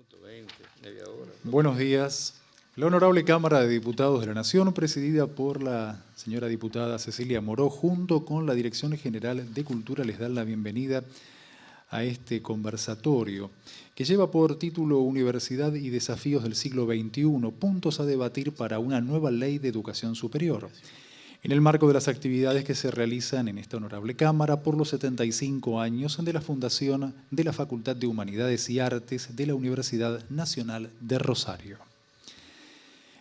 minutos, 20, media hora. Buenos días. La Honorable Cámara de Diputados de la Nación, presidida por la señora diputada Cecilia Moró, junto con la Dirección General de Cultura, les da la bienvenida a este conversatorio, que lleva por título Universidad y Desafíos del Siglo XXI, puntos a debatir para una nueva ley de educación superior, en el marco de las actividades que se realizan en esta honorable Cámara por los 75 años de la fundación de la Facultad de Humanidades y Artes de la Universidad Nacional de Rosario.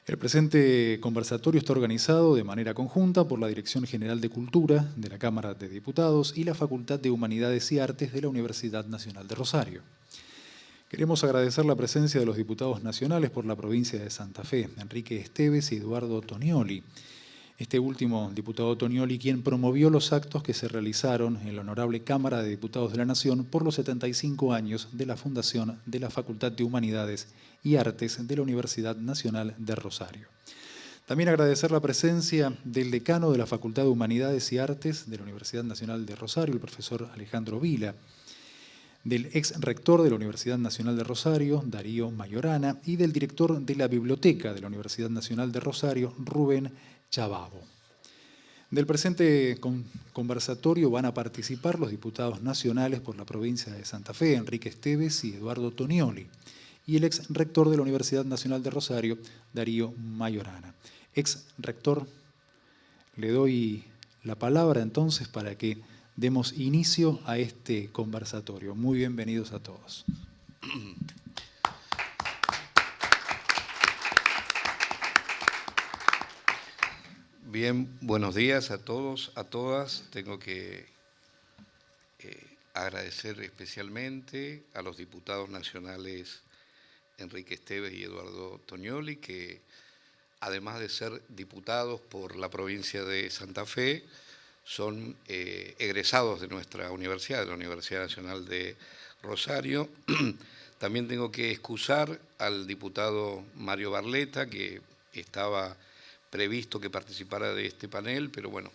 El presente conversatorio está organizado de manera conjunta por la Dirección General de Cultura de la Cámara de Diputados y la Facultad de Humanidades y Artes de la Universidad Nacional de Rosario. Queremos agradecer la presencia de los diputados nacionales por la provincia de Santa Fe, Enrique Esteves y Eduardo Tonioli. Este último, diputado Tonioli, quien promovió los actos que se realizaron en la Honorable Cámara de Diputados de la Nación por los 75 años de la fundación de la Facultad de Humanidades y Artes de la Universidad Nacional de Rosario. También agradecer la presencia del decano de la Facultad de Humanidades y Artes de la Universidad Nacional de Rosario, el profesor Alejandro Vila, del ex rector de la Universidad Nacional de Rosario, Darío Mayorana, y del director de la Biblioteca de la Universidad Nacional de Rosario, Rubén Chababo. Del presente conversatorio van a participar los diputados nacionales por la provincia de Santa Fe, Enrique Esteves y Eduardo Tonioli, y el ex rector de la Universidad Nacional de Rosario, Darío Mayorana. Ex rector, le doy la palabra entonces para que demos inicio a este conversatorio. Muy bienvenidos a todos. Bien, buenos días a todos, a todas. Tengo que agradecer especialmente a los diputados nacionales Enrique Esteves y Eduardo Tonioli, que además de ser diputados por la provincia de Santa Fe, son egresados de nuestra universidad, de la Universidad Nacional de Rosario. También tengo que excusar al diputado Mario Barletta, que estaba previsto que participara de este panel, pero bueno,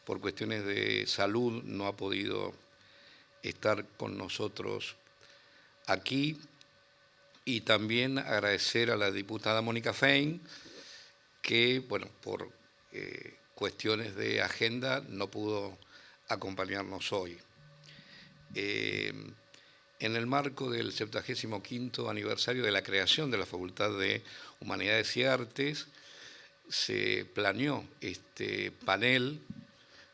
por cuestiones de salud no ha podido estar con nosotros aquí. Y también agradecer a la diputada Mónica Fein, que, bueno, por cuestiones de agenda no pudo acompañarnos hoy. En el marco del 75º aniversario de la creación de la Facultad de Humanidades y Artes, se planeó este panel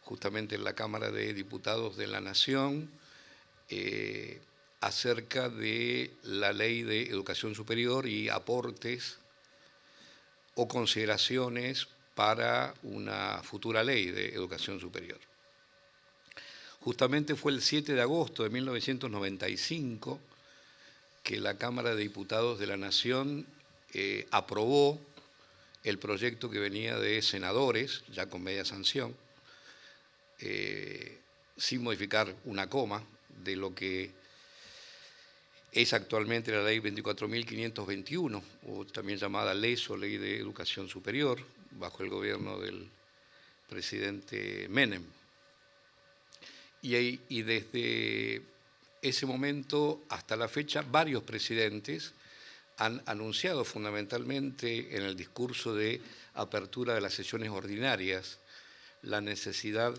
justamente en la Cámara de Diputados de la Nación acerca de la Ley de Educación Superior y aportes o consideraciones para una futura ley de educación superior. Justamente fue el 7 de agosto de 1995 que la Cámara de Diputados de la Nación aprobó el proyecto que venía de senadores, ya con media sanción, sin modificar una coma de lo que es actualmente la Ley 24.521, o también llamada LES o Ley de Educación Superior, bajo el gobierno del presidente Menem. Y desde ese momento hasta la fecha, varios presidentes han anunciado fundamentalmente en el discurso de apertura de las sesiones ordinarias la necesidad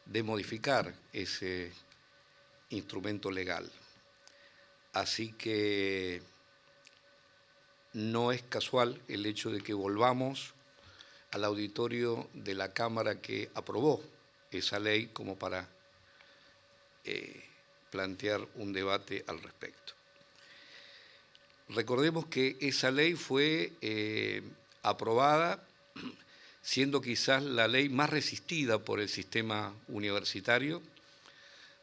de modificar ese instrumento legal. Así que no es casual el hecho de que volvamos al auditorio de la Cámara que aprobó esa ley como para plantear un debate al respecto. Recordemos que esa ley fue aprobada siendo quizás la ley más resistida por el sistema universitario,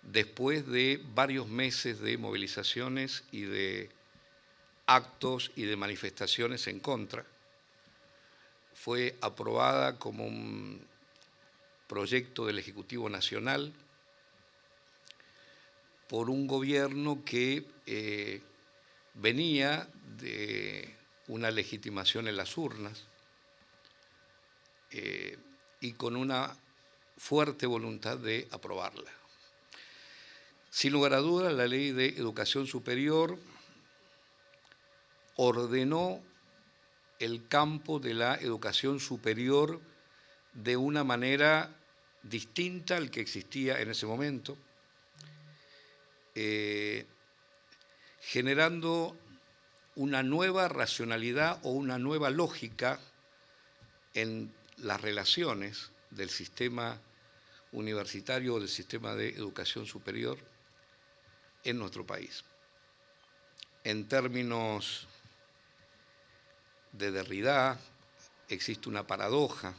después de varios meses de movilizaciones y de actos y de manifestaciones en contra. Fue aprobada como un proyecto del Ejecutivo Nacional por un gobierno que venía de una legitimación en las urnas y con una fuerte voluntad de aprobarla. Sin lugar a dudas, la Ley de Educación Superior ordenó el campo de la educación superior de una manera distinta al que existía en ese momento, generando una nueva racionalidad o una nueva lógica en las relaciones del sistema universitario o del sistema de educación superior en nuestro país. En términos de Derrida, existe una paradoja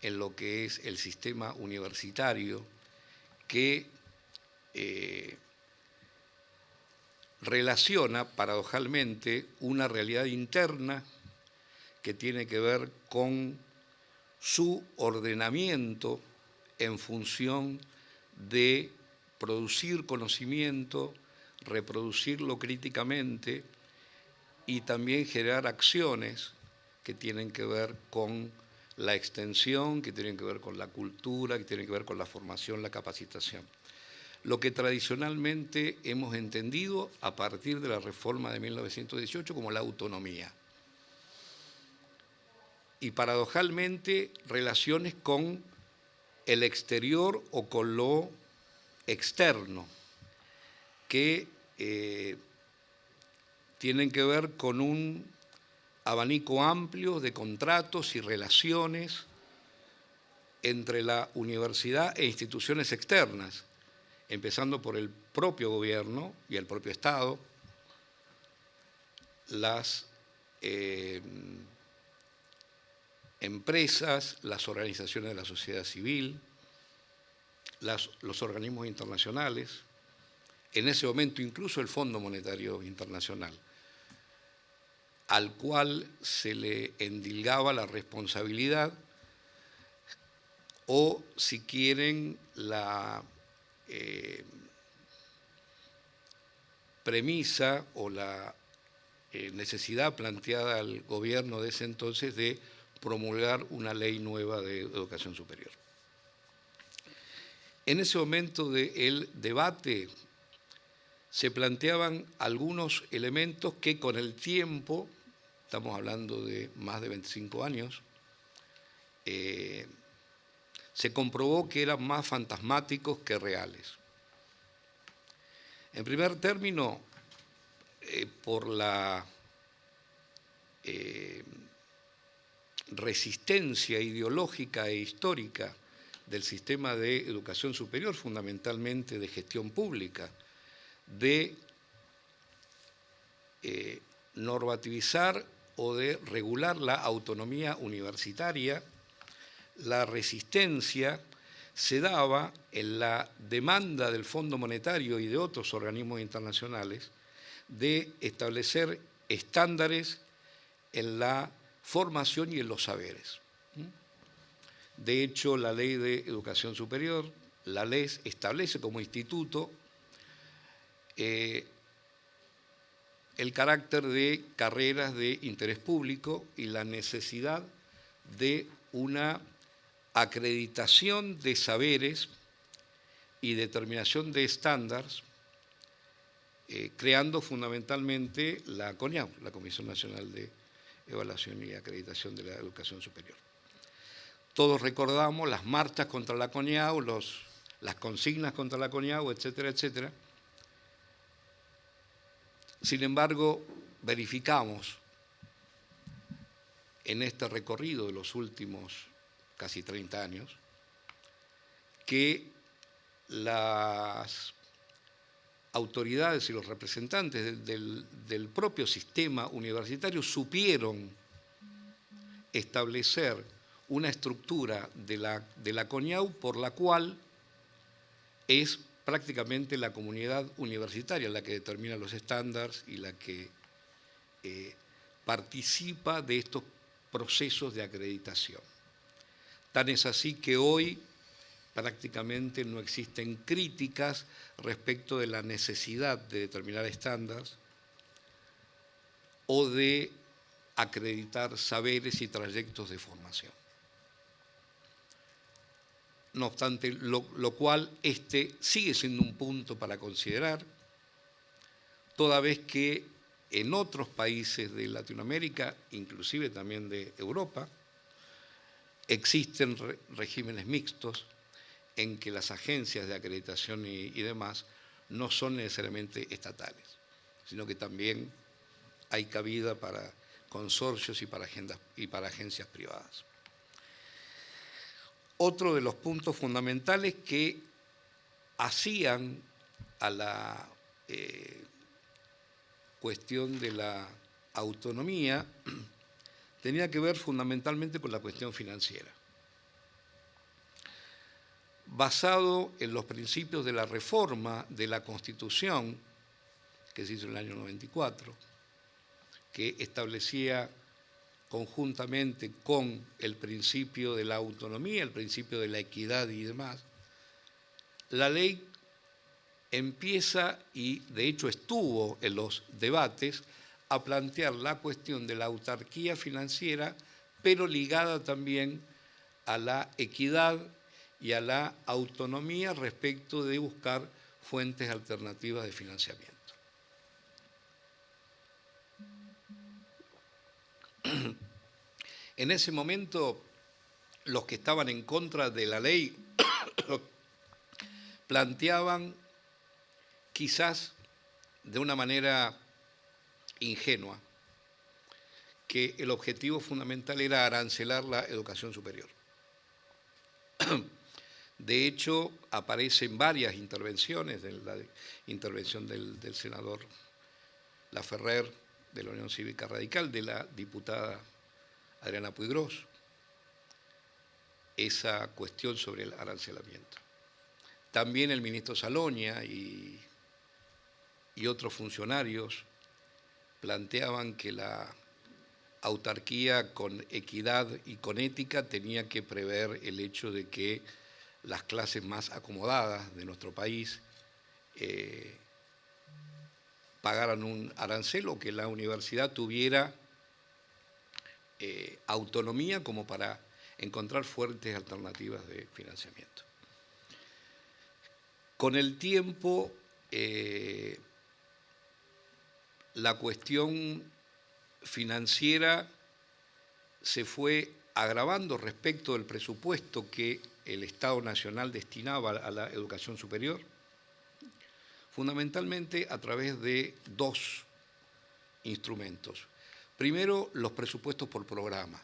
en lo que es el sistema universitario que relaciona paradojalmente una realidad interna que tiene que ver con su ordenamiento en función de producir conocimiento, reproducirlo críticamente y también generar acciones que tienen que ver con la extensión, que tienen que ver con la cultura, que tienen que ver con la formación, la capacitación. Lo que tradicionalmente hemos entendido a partir de la reforma de 1918 como la autonomía. Y paradojalmente relaciones con el exterior o con lo externo, que tienen que ver con un abanico amplio de contratos y relaciones entre la universidad e instituciones externas, empezando por el propio gobierno y el propio Estado, las empresas, las organizaciones de la sociedad civil, los organismos internacionales, en ese momento incluso el Fondo Monetario Internacional, al cual se le endilgaba la responsabilidad o, si quieren, la premisa o la necesidad planteada al gobierno de ese entonces de promulgar una ley nueva de educación superior. En ese momento del debate se planteaban algunos elementos que con el tiempo, estamos hablando de más de 25 años, se comprobó que eran más fantasmáticos que reales. En primer término, por la resistencia ideológica e histórica del sistema de educación superior, fundamentalmente de gestión pública, de normativizar o de regular la autonomía universitaria, la resistencia se daba en la demanda del Fondo Monetario y de otros organismos internacionales de establecer estándares en la formación y en los saberes. De hecho, la Ley de Educación Superior, la LES, establece como instituto el carácter de carreras de interés público y la necesidad de una acreditación de saberes y determinación de estándares, creando fundamentalmente la CONIAU, la Comisión Nacional de Evaluación y Acreditación de la Educación Superior. Todos recordamos las marchas contra la CONIAU, las consignas contra la CONIAU, etcétera, etcétera. Sin embargo, verificamos en este recorrido de los últimos casi 30 años que las autoridades y los representantes del propio sistema universitario supieron establecer una estructura de la CONIAU por la cual es prácticamente la comunidad universitaria la que determina los estándares y la que participa de estos procesos de acreditación. Tan es así que hoy prácticamente no existen críticas respecto de la necesidad de determinar estándares o de acreditar saberes y trayectos de formación. No obstante, lo cual sigue siendo un punto para considerar, toda vez que en otros países de Latinoamérica, inclusive también de Europa, existen regímenes mixtos en que las agencias de acreditación y demás no son necesariamente estatales, sino que también hay cabida para consorcios y para agencias privadas. Otro de los puntos fundamentales que hacían a la cuestión de la autonomía tenía que ver fundamentalmente con la cuestión financiera. Basado en los principios de la reforma de la Constitución, que se hizo en el año 94, que establecía conjuntamente con el principio de la autonomía, el principio de la equidad y demás, la ley empieza, y de hecho estuvo en los debates, a plantear la cuestión de la autarquía financiera, pero ligada también a la equidad y a la autonomía respecto de buscar fuentes alternativas de financiamiento. En ese momento, los que estaban en contra de la ley planteaban, quizás de una manera ingenua, que el objetivo fundamental era arancelar la educación superior. De hecho, aparece en varias intervenciones, de la intervención del senador Laferrer, de la Unión Cívica Radical, de la diputada Adriana Puigros, esa cuestión sobre el arancelamiento. También el ministro Salonia y otros funcionarios planteaban que la autarquía con equidad y con ética tenía que prever el hecho de que las clases más acomodadas de nuestro país pagaran un arancel o que la universidad tuviera autonomía como para encontrar fuertes alternativas de financiamiento. Con el tiempo, la cuestión financiera se fue agravando respecto del presupuesto que el Estado Nacional destinaba a la educación superior, fundamentalmente a través de dos instrumentos. Primero, los presupuestos por programa,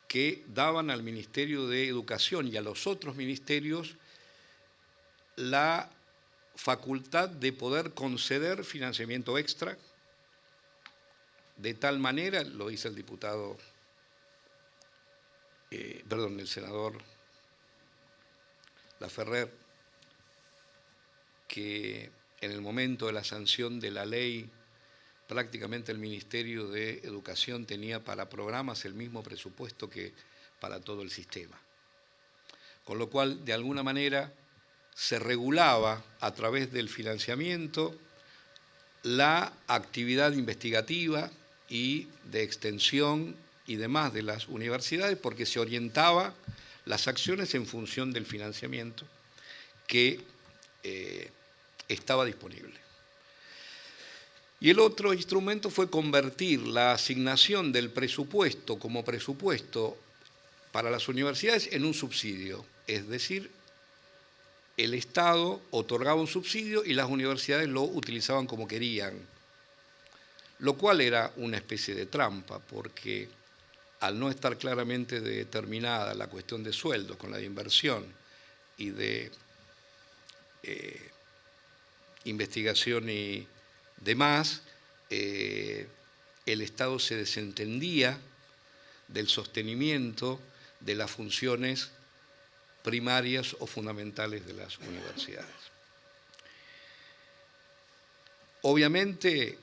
que daban al Ministerio de Educación y a los otros ministerios la facultad de poder conceder financiamiento extra, de tal manera, lo dice el diputado, el senador Laferrer, que en el momento de la sanción de la ley, prácticamente el Ministerio de Educación tenía para programas el mismo presupuesto que para todo el sistema. Con lo cual, de alguna manera, se regulaba a través del financiamiento la actividad investigativa y de extensión y demás de las universidades, porque se orientaba las acciones en función del financiamiento que estaba disponible. Y el otro instrumento fue convertir la asignación del presupuesto como presupuesto para las universidades en un subsidio, es decir, el Estado otorgaba un subsidio y las universidades lo utilizaban como querían, lo cual era una especie de trampa, porque al no estar claramente determinada la cuestión de sueldos con la de inversión y de investigación y demás, el Estado se desentendía del sostenimiento de las funciones primarias o fundamentales de las universidades. Obviamente,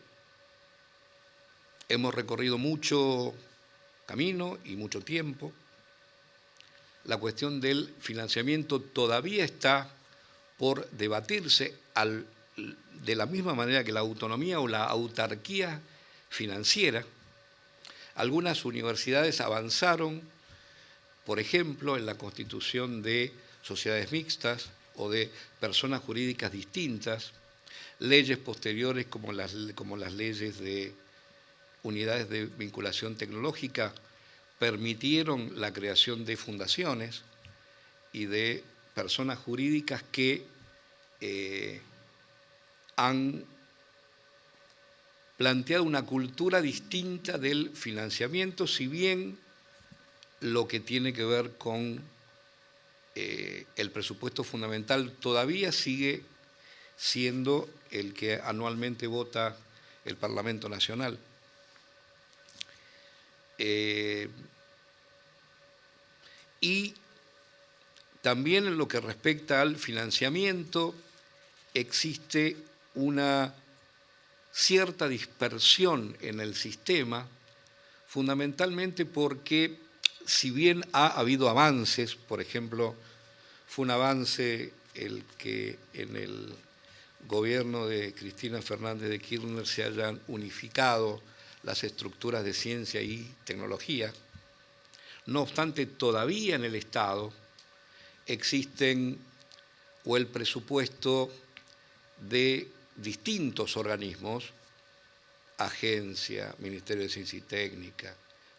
hemos recorrido mucho camino y mucho tiempo. La cuestión del financiamiento todavía está por debatirse de la misma manera que la autonomía o la autarquía financiera. Algunas universidades avanzaron, por ejemplo, en la constitución de sociedades mixtas o de personas jurídicas distintas. leyes posteriores como las leyes de unidades de vinculación tecnológica permitieron la creación de fundaciones y de personas jurídicas que han planteado una cultura distinta del financiamiento, si bien lo que tiene que ver con el presupuesto fundamental todavía sigue siendo el que anualmente vota el Parlamento Nacional. Y también en lo que respecta al financiamiento, existe una cierta dispersión en el sistema, fundamentalmente porque si bien ha habido avances, por ejemplo, fue un avance el que en el gobierno de Cristina Fernández de Kirchner se hayan unificado las estructuras de ciencia y tecnología. No obstante, todavía en el Estado existen o el presupuesto de distintos organismos, Agencia, Ministerio de Ciencia y Técnica,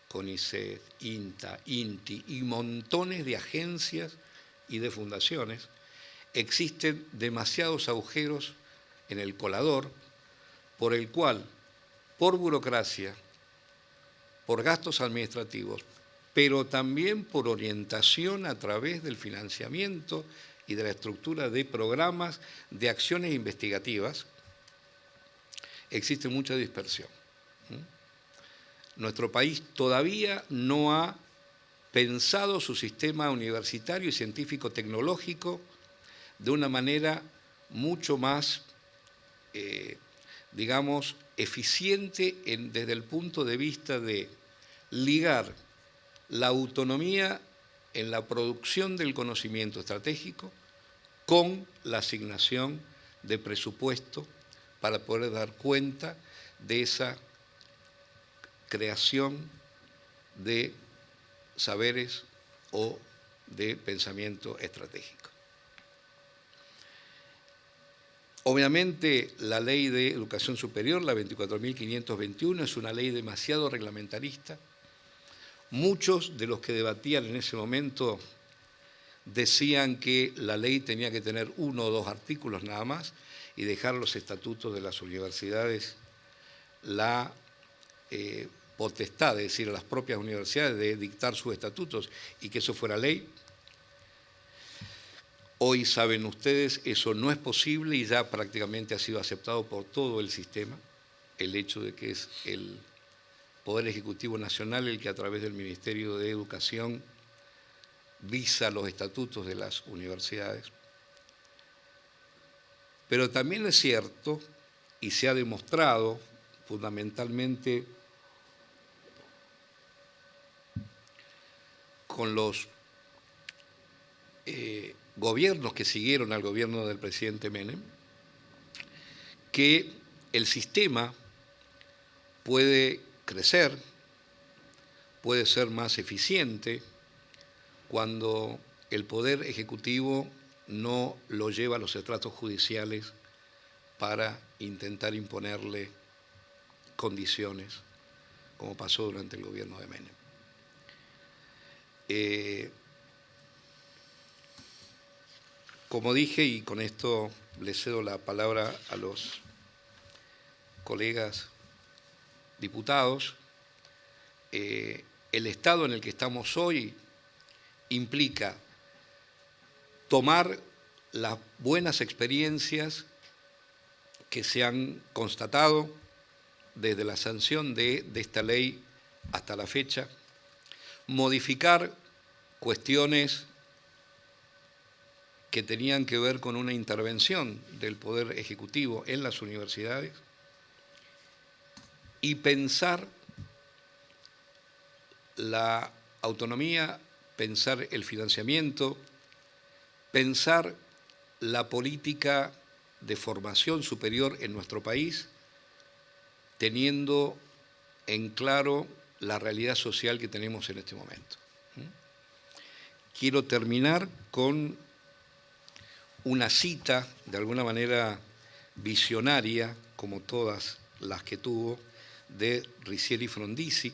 CONICET, INTA, INTI y montones de agencias y de fundaciones, existen demasiados agujeros en el colador por el cual, por burocracia, por gastos administrativos, pero también por orientación a través del financiamiento y de la estructura de programas de acciones investigativas, existe mucha dispersión. Nuestro país todavía no ha pensado su sistema universitario y científico-tecnológico de una manera mucho más, digamos, eficiente desde el punto de vista de ligar la autonomía en la producción del conocimiento estratégico con la asignación de presupuesto para poder dar cuenta de esa creación de saberes o de pensamiento estratégico. Obviamente, la Ley de Educación Superior, la 24.521, es una ley demasiado reglamentarista. Muchos de los que debatían en ese momento decían que la ley tenía que tener 1 o 2 artículos nada más y dejar los estatutos de las universidades la potestad, es decir, a las propias universidades de dictar sus estatutos y que eso fuera ley. Hoy saben ustedes, eso no es posible y ya prácticamente ha sido aceptado por todo el sistema, el hecho de que es el Poder Ejecutivo Nacional el que a través del Ministerio de Educación visa los estatutos de las universidades. Pero también es cierto, y se ha demostrado fundamentalmente con los gobiernos que siguieron al gobierno del presidente Menem, que el sistema puede crecer, puede ser más eficiente cuando el Poder Ejecutivo no lo lleva a los estratos judiciales para intentar imponerle condiciones, como pasó durante el gobierno de Menem. Como dije, y con esto le cedo la palabra a los colegas diputados, el estado en el que estamos hoy implica tomar las buenas experiencias que se han constatado desde la sanción de esta ley hasta la fecha, modificar cuestiones que tenían que ver con una intervención del Poder Ejecutivo en las universidades y pensar la autonomía, pensar el financiamiento, pensar la política de formación superior en nuestro país, teniendo en claro la realidad social que tenemos en este momento. Quiero terminar con una cita, de alguna manera visionaria, como todas las que tuvo, de Riccieri Frondizi,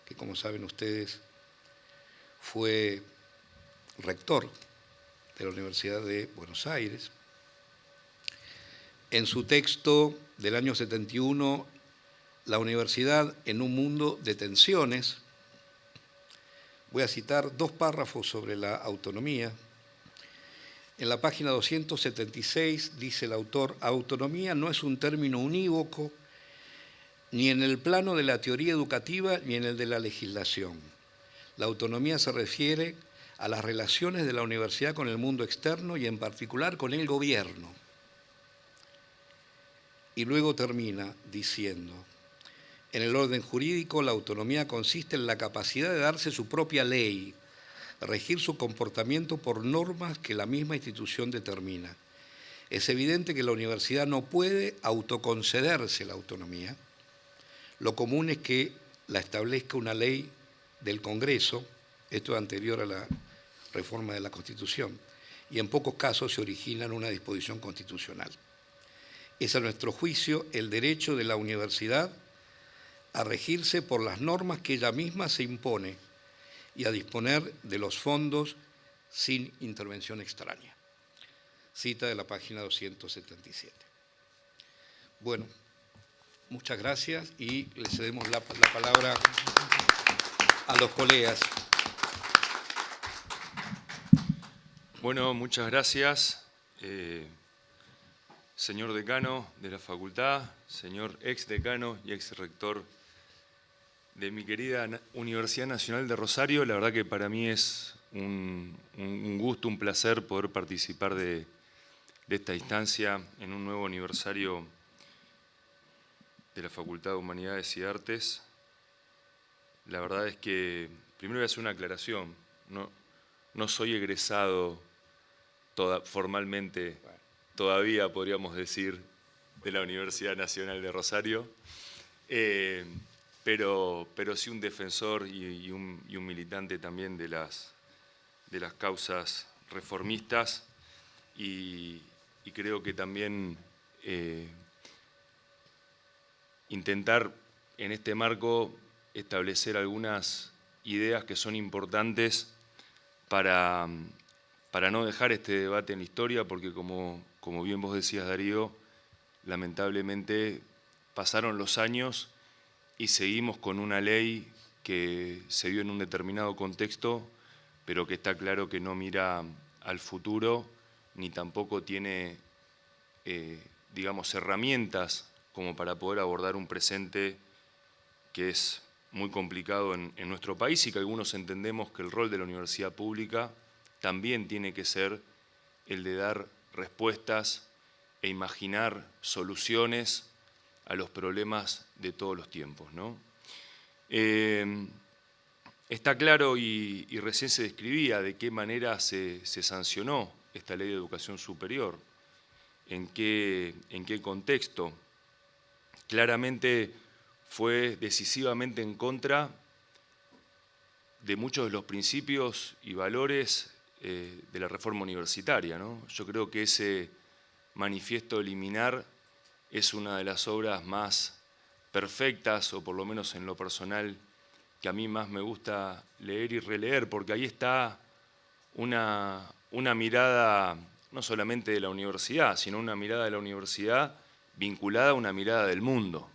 que como saben ustedes fue rector de la Universidad de Buenos Aires. En su texto del año 71, La universidad en un mundo de tensiones, voy a citar 2 párrafos sobre la autonomía. En la página 276 dice el autor: autonomía no es un término unívoco ni en el plano de la teoría educativa ni en el de la legislación. La autonomía se refiere a las relaciones de la universidad con el mundo externo y en particular con el gobierno. Y luego termina diciendo: en el orden jurídico, la autonomía consiste en la capacidad de darse su propia ley, regir su comportamiento por normas que la misma institución determina. Es evidente que la universidad no puede autoconcederse la autonomía. Lo común es que la establezca una ley del Congreso, esto es anterior a la reforma de la Constitución, y en pocos casos se origina en una disposición constitucional. Es a nuestro juicio el derecho de la universidad a regirse por las normas que ella misma se impone y a disponer de los fondos sin intervención extraña. Cita de la página 277. Bueno, muchas gracias y le cedemos la palabra a los colegas. Bueno, muchas gracias, señor decano de la facultad, señor ex decano y ex rector de mi querida Universidad Nacional de Rosario. La verdad que para mí es un gusto, un placer poder participar de esta instancia en un nuevo aniversario de la Facultad de Humanidades y Artes. La verdad es que, primero voy a hacer una aclaración, no soy egresado formalmente, todavía podríamos decir, de la Universidad Nacional de Rosario, pero sí un defensor y un militante también de las causas reformistas, y creo que también intentar en este marco establecer algunas ideas que son importantes para no dejar este debate en la historia, porque como bien vos decías, Darío, lamentablemente pasaron los años y seguimos con una ley que se dio en un determinado contexto, pero que está claro que no mira al futuro, ni tampoco tiene, digamos, herramientas como para poder abordar un presente que es muy complicado en nuestro país, y que algunos entendemos que el rol de la universidad pública también tiene que ser el de dar respuestas e imaginar soluciones a los problemas de todos los tiempos, ¿no? Está claro, y recién se describía de qué manera se sancionó esta ley de educación superior, en qué contexto. Claramente fue decisivamente en contra de muchos de los principios y valores de la reforma universitaria, ¿no? Yo creo que ese manifiesto liminar es una de las obras más perfectas, o por lo menos en lo personal, que a mí más me gusta leer y releer, porque ahí está una mirada no solamente de la universidad, sino una mirada de la universidad vinculada a una mirada del mundo.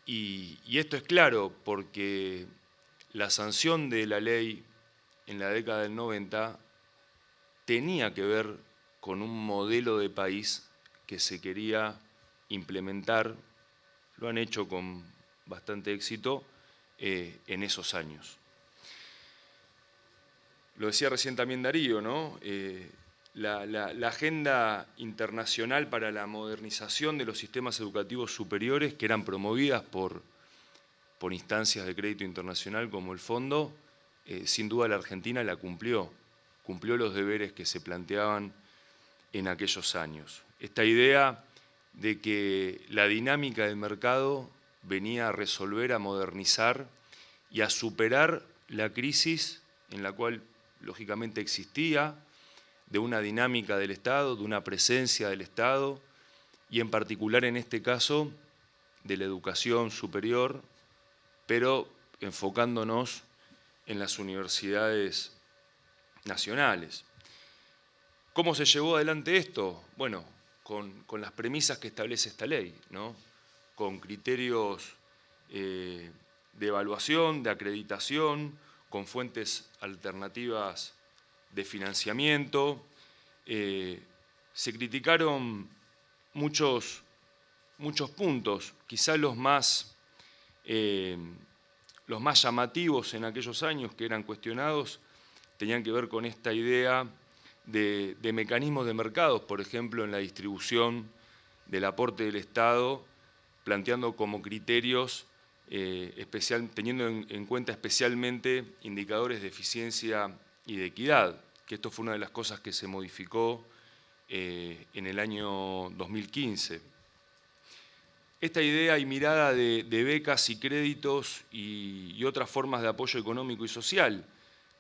Y esto es claro porque la sanción de la ley en la década del 90 tenía que ver con un modelo de país que se quería implementar, lo han hecho con bastante éxito en esos años. Lo decía recién también Darío, ¿no? La agenda internacional para la modernización de los sistemas educativos superiores, que eran promovidas por instancias de crédito internacional como el Fondo, sin duda la Argentina la cumplió los deberes que se planteaban en aquellos años. Esta idea de que la dinámica del mercado venía a resolver, a modernizar y a superar la crisis en la cual lógicamente existía, de una dinámica del Estado, de una presencia del Estado y en particular en este caso de la educación superior, pero enfocándonos en las universidades nacionales. ¿Cómo se llevó adelante esto? Bueno, con las premisas que establece esta ley, ¿no? Con criterios de evaluación, de acreditación, con fuentes alternativas de financiamiento. Se criticaron muchos puntos, quizá los más llamativos en aquellos años que eran cuestionados tenían que ver con esta idea de mecanismos de mercados, por ejemplo, en la distribución del aporte del Estado, planteando como criterios, teniendo en cuenta especialmente indicadores de eficiencia y de equidad, que esto fue una de las cosas que se modificó en el año 2015. Esta idea y mirada de becas y créditos y otras formas de apoyo económico y social,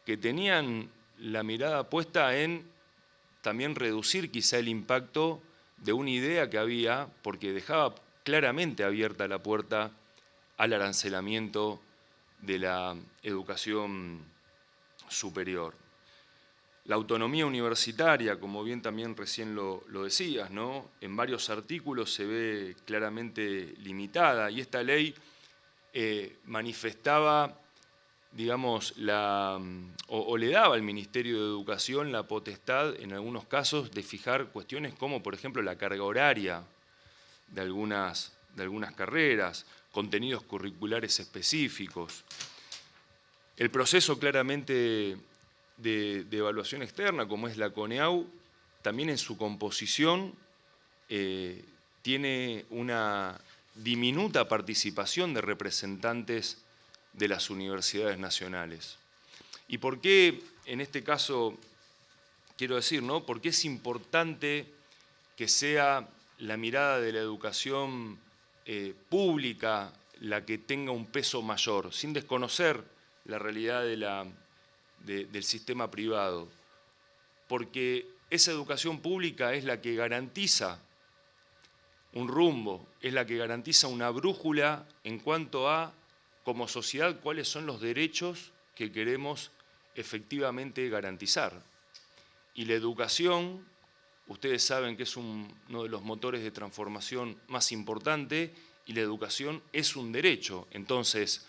que tenían la mirada puesta en también reducir quizá el impacto de una idea que había, porque dejaba claramente abierta la puerta al arancelamiento de la educación superior. La autonomía universitaria, como bien también recién lo decías, ¿no? En varios artículos se ve claramente limitada y esta ley manifestaba, digamos, o le daba al Ministerio de Educación la potestad, en algunos casos, de fijar cuestiones como, por ejemplo, la carga horaria de algunas carreras, contenidos curriculares específicos. El proceso claramente de evaluación externa, como es la CONEAU, también en su composición tiene una diminuta participación de representantes de las universidades nacionales. ¿Y por qué, en este caso, quiero decir, ¿no? ¿Por qué es importante que sea la mirada de la educación pública la que tenga un peso mayor, sin desconocer la realidad del sistema privado? Porque esa educación pública es la que garantiza un rumbo, es la que garantiza una brújula en cuanto a, como sociedad, cuáles son los derechos que queremos efectivamente garantizar. Y la educación, ustedes saben que es uno de los motores de transformación más importante, y la educación es un derecho. Entonces,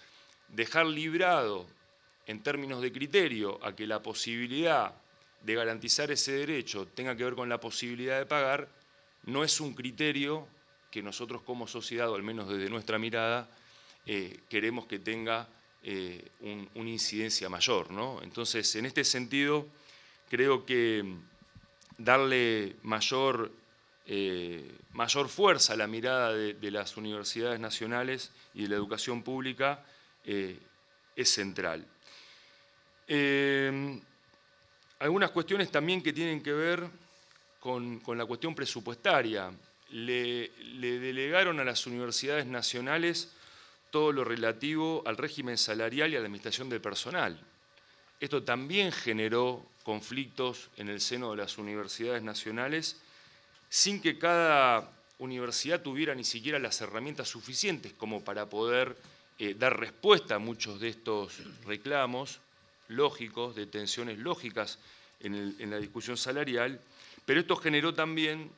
dejar librado en términos de criterio a que la posibilidad de garantizar ese derecho tenga que ver con la posibilidad de pagar, no es un criterio que nosotros como sociedad, o al menos desde nuestra mirada, queremos que tenga una incidencia mayor, ¿no? Entonces, en este sentido, creo que darle mayor fuerza a la mirada de las universidades nacionales y de la educación pública es central. Algunas cuestiones también que tienen que ver con la cuestión presupuestaria. Le delegaron a las universidades nacionales todo lo relativo al régimen salarial y a la administración del personal. Esto también generó conflictos en el seno de las universidades nacionales, sin que cada universidad tuviera ni siquiera las herramientas suficientes como para poder dar respuesta a muchos de estos reclamos lógicos, de tensiones lógicas en la discusión salarial, pero esto generó también,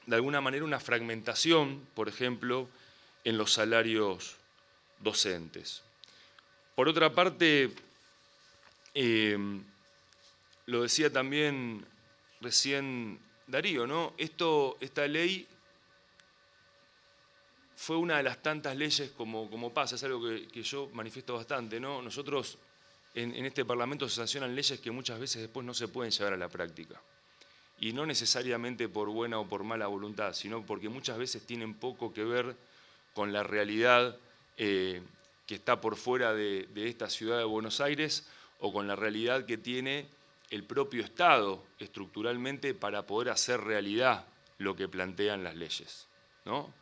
de alguna manera, una fragmentación, por ejemplo, en los salarios docentes. Por otra parte, lo decía también recién Darío, ¿no? Esta ley fue una de las tantas leyes, como pasa, es algo que yo manifiesto bastante, ¿no? Nosotros en este Parlamento se sancionan leyes que muchas veces después no se pueden llevar a la práctica. Y no necesariamente por buena o por mala voluntad, sino porque muchas veces tienen poco que ver con la realidad que está por fuera de esta ciudad de Buenos Aires, o con la realidad que tiene el propio Estado estructuralmente para poder hacer realidad lo que plantean las leyes, ¿no?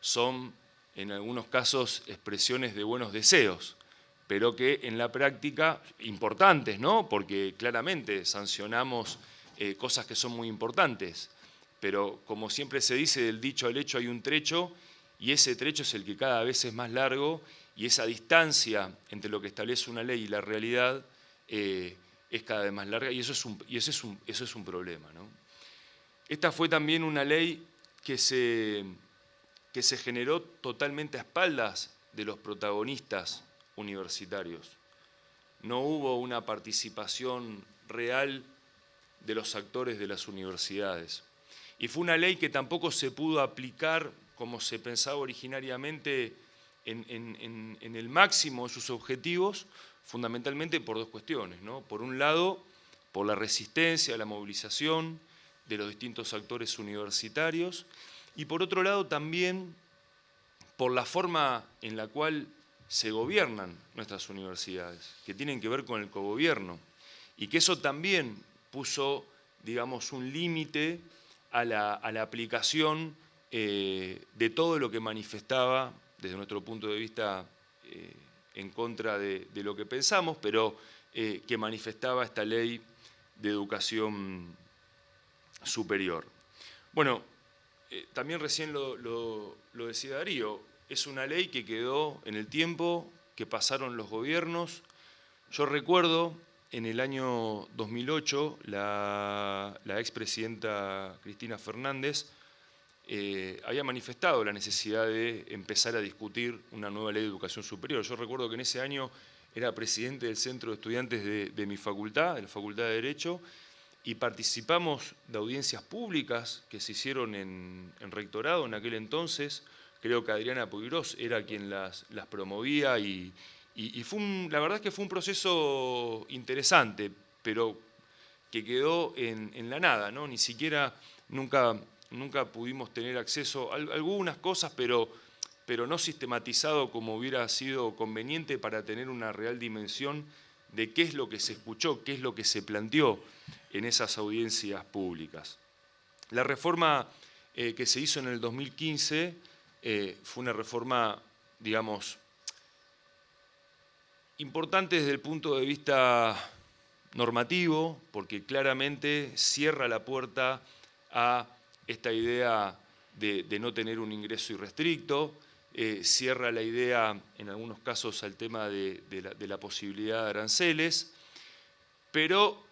Son, en algunos casos, expresiones de buenos deseos, pero que en la práctica, importantes, ¿no? Porque claramente sancionamos cosas que son muy importantes, pero como siempre se dice, del dicho al hecho hay un trecho, y ese trecho es el que cada vez es más largo, y esa distancia entre lo que establece una ley y la realidad es cada vez más larga, y eso es un problema, ¿no? Esta fue también una ley que se generó totalmente a espaldas de los protagonistas universitarios. No hubo una participación real de los actores de las universidades. Y fue una ley que tampoco se pudo aplicar como se pensaba originariamente en el máximo de sus objetivos, fundamentalmente por dos cuestiones, ¿no? Por un lado, por la resistencia, la movilización de los distintos actores universitarios, y por otro lado también por la forma en la cual se gobiernan nuestras universidades, que tienen que ver con el cogobierno, y que eso también puso, digamos, un límite a la aplicación de todo lo que manifestaba, desde nuestro punto de vista, en contra de lo que pensamos, pero que manifestaba esta ley de educación superior. Bueno, también recién lo decía Darío, es una ley que quedó en el tiempo, que pasaron los gobiernos. Yo recuerdo en el año 2008 la expresidenta Cristina Fernández había manifestado la necesidad de empezar a discutir una nueva ley de educación superior. Yo recuerdo que en ese año era presidente del centro de estudiantes de mi facultad, de la Facultad de Derecho, y participamos de audiencias públicas que se hicieron en rectorado en aquel entonces. Creo que Adriana Puigros era quien las promovía y la verdad es que fue un proceso interesante, pero que quedó en la nada, ¿no? Ni siquiera nunca pudimos tener acceso a algunas cosas, pero no sistematizado como hubiera sido conveniente para tener una real dimensión de qué es lo que se escuchó, qué es lo que se planteó en esas audiencias públicas. La reforma que se hizo en el 2015 fue una reforma, digamos, importante desde el punto de vista normativo, porque claramente cierra la puerta a esta idea de no tener un ingreso irrestricto, cierra la idea, en algunos casos, al tema de la posibilidad de aranceles, pero,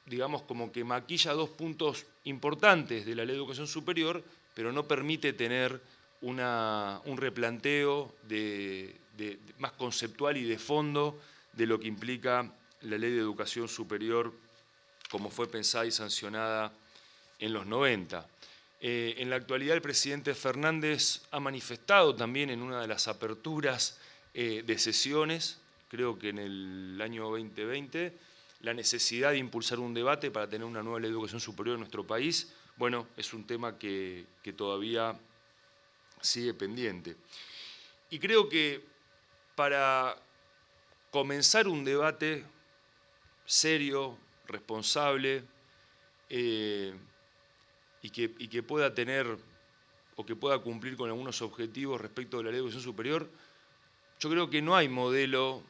digamos, como que maquilla dos puntos importantes de la Ley de Educación Superior, pero no permite tener un replanteo más conceptual y de fondo de lo que implica la Ley de Educación Superior como fue pensada y sancionada en los 90. En la actualidad el presidente Fernández ha manifestado también en una de las aperturas de sesiones, creo que en el año 2020, la necesidad de impulsar un debate para tener una nueva ley de educación superior en nuestro país. Bueno, es un tema que todavía sigue pendiente. Y creo que para comenzar un debate serio, responsable, y que pueda tener o que pueda cumplir con algunos objetivos respecto de la ley de educación superior, yo creo que no hay modelo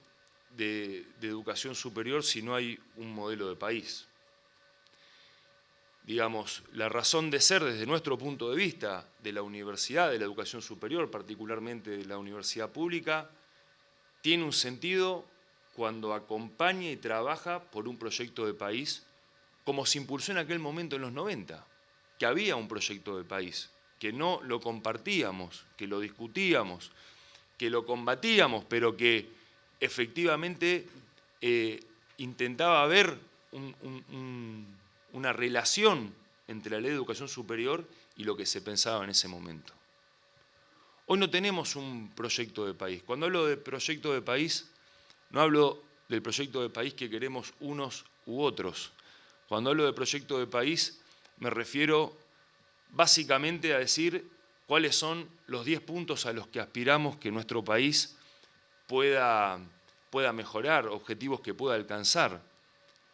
de educación superior si no hay un modelo de país. Digamos, la razón de ser desde nuestro punto de vista de la universidad, de la educación superior, particularmente de la universidad pública, tiene un sentido cuando acompaña y trabaja por un proyecto de país, como se impulsó en aquel momento en los 90, que había un proyecto de país, que no lo compartíamos, que lo discutíamos, que lo combatíamos, pero que efectivamente intentaba ver una relación entre la ley de educación superior y lo que se pensaba en ese momento. Hoy no tenemos un proyecto de país. Cuando hablo de proyecto de país, no hablo del proyecto de país que queremos unos u otros. Cuando hablo de proyecto de país, me refiero básicamente a decir cuáles son los 10 puntos a los que aspiramos que nuestro país pueda mejorar, objetivos que pueda alcanzar,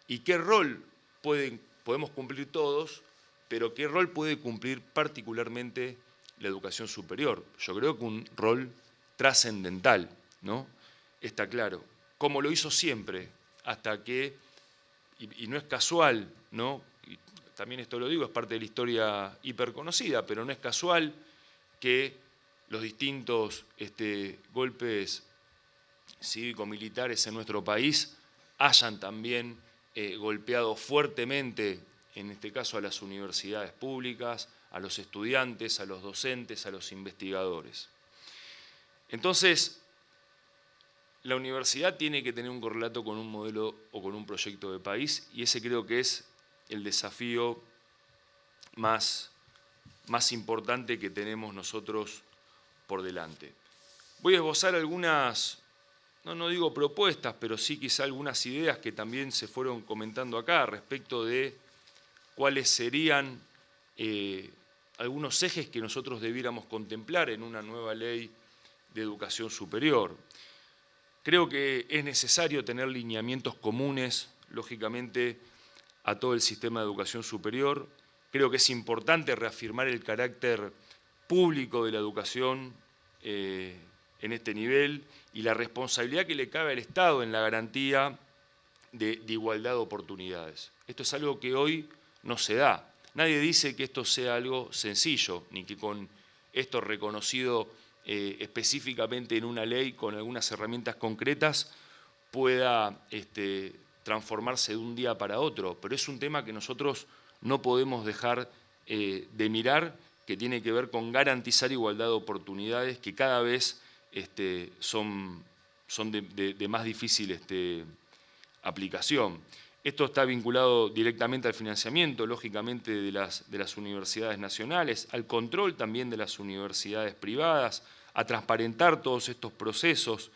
y qué rol podemos cumplir todos, pero qué rol puede cumplir particularmente la educación superior. Yo creo que un rol trascendental, ¿no? Está claro, como lo hizo siempre, hasta que, y no es casual, ¿no? también esto lo digo, es parte de la historia hiperconocida, pero no es casual que los distintos golpes cívico-militares en nuestro país hayan también golpeado fuertemente, en este caso a las universidades públicas, a los estudiantes, a los docentes, a los investigadores. Entonces, la universidad tiene que tener un correlato con un modelo o con un proyecto de país, y ese creo que es el desafío más importante que tenemos nosotros por delante. Voy a esbozar algunas, no digo propuestas, pero sí quizá algunas ideas que también se fueron comentando acá respecto de cuáles serían algunos ejes que nosotros debiéramos contemplar en una nueva ley de educación superior. Creo que es necesario tener lineamientos comunes, lógicamente, a todo el sistema de educación superior. Creo que es importante reafirmar el carácter público de la educación en este nivel y la responsabilidad que le cabe al Estado en la garantía de igualdad de oportunidades. Esto es algo que hoy no se da. Nadie dice que esto sea algo sencillo, ni que con esto reconocido específicamente en una ley con algunas herramientas concretas pueda transformarse de un día para otro, pero es un tema que nosotros no podemos dejar de mirar, que tiene que ver con garantizar igualdad de oportunidades que cada vez son de más difícil aplicación. Esto está vinculado directamente al financiamiento, lógicamente, de las universidades nacionales, al control también de las universidades privadas, a transparentar todos estos procesos,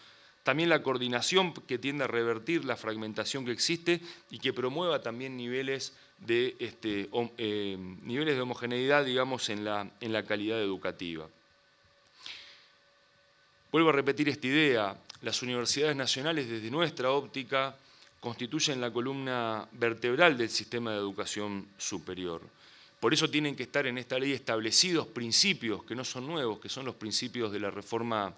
también la coordinación que tiende a revertir la fragmentación que existe y que promueva también niveles de homogeneidad, digamos, en la calidad educativa. Vuelvo a repetir esta idea, las universidades nacionales desde nuestra óptica constituyen la columna vertebral del sistema de educación superior. Por eso tienen que estar en esta ley establecidos principios que no son nuevos, que son los principios de la reforma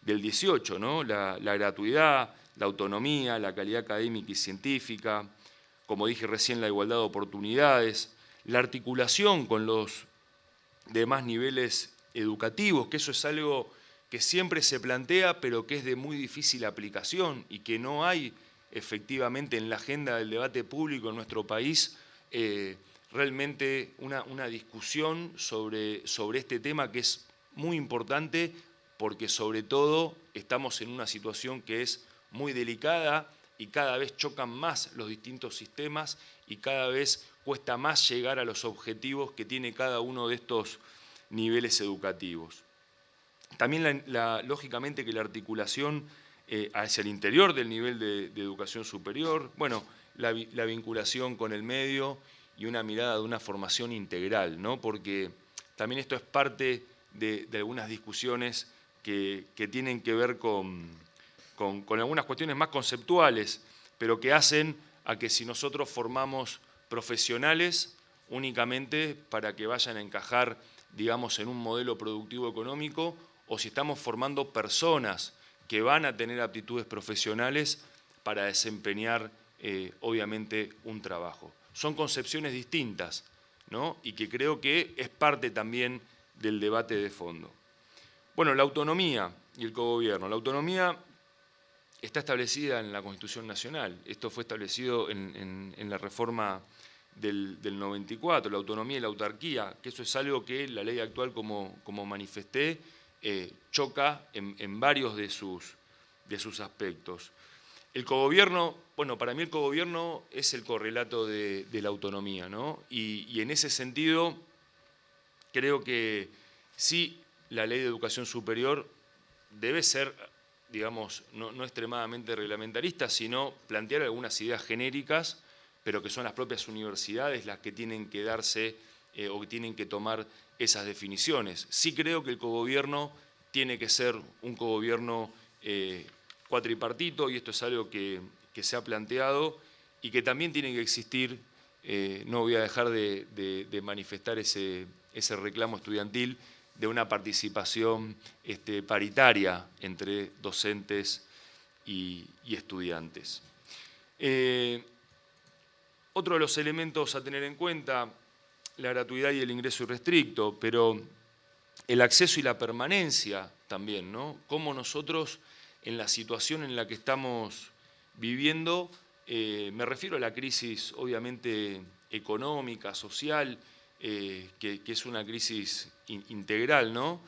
del 18, ¿no? La gratuidad, la autonomía, la calidad académica y científica, como dije recién, la igualdad de oportunidades, la articulación con los demás niveles educativos, que eso es algo que siempre se plantea, pero que es de muy difícil aplicación y que no hay efectivamente en la agenda del debate público en nuestro país realmente una discusión sobre este tema que es muy importante porque sobre todo estamos en una situación que es muy delicada y cada vez chocan más los distintos sistemas y cada vez cuesta más llegar a los objetivos que tiene cada uno de estos niveles educativos. También lógicamente que la articulación hacia el interior del nivel de educación superior, bueno, la vinculación con el medio y una mirada de una formación integral, ¿no? Porque también esto es parte de algunas discusiones que tienen que ver con algunas cuestiones más conceptuales, pero que hacen a que si nosotros formamos profesionales únicamente para que vayan a encajar, digamos, en un modelo productivo económico, o si estamos formando personas que van a tener aptitudes profesionales para desempeñar, obviamente, un trabajo. Son concepciones distintas, ¿no? Y que creo que es parte también del debate de fondo. Bueno, la autonomía y el cogobierno. La autonomía está establecida en la Constitución Nacional. Esto fue establecido en la reforma del 94, la autonomía y la autarquía, que eso es algo que la ley actual, como manifesté, choca en varios de sus aspectos. El cogobierno, bueno, para mí el cogobierno es el correlato de la autonomía, ¿no? Y en ese sentido, creo que sí, la ley de educación superior debe ser, digamos, no extremadamente reglamentarista, sino plantear algunas ideas genéricas, pero que son las propias universidades las que tienen que darse o que tienen que tomar esas definiciones. Sí creo que el cogobierno tiene que ser un cogobierno cuatripartito, y esto es algo que se ha planteado, y que también tiene que existir, no voy a dejar de manifestar ese reclamo estudiantil, de una participación paritaria entre docentes y estudiantes. Otro de los elementos a tener en cuenta, la gratuidad y el ingreso irrestricto, pero el acceso y la permanencia también, ¿no? Cómo nosotros, en la situación en la que estamos viviendo, me refiero a la crisis obviamente económica, social, que es una crisis integral, ¿no?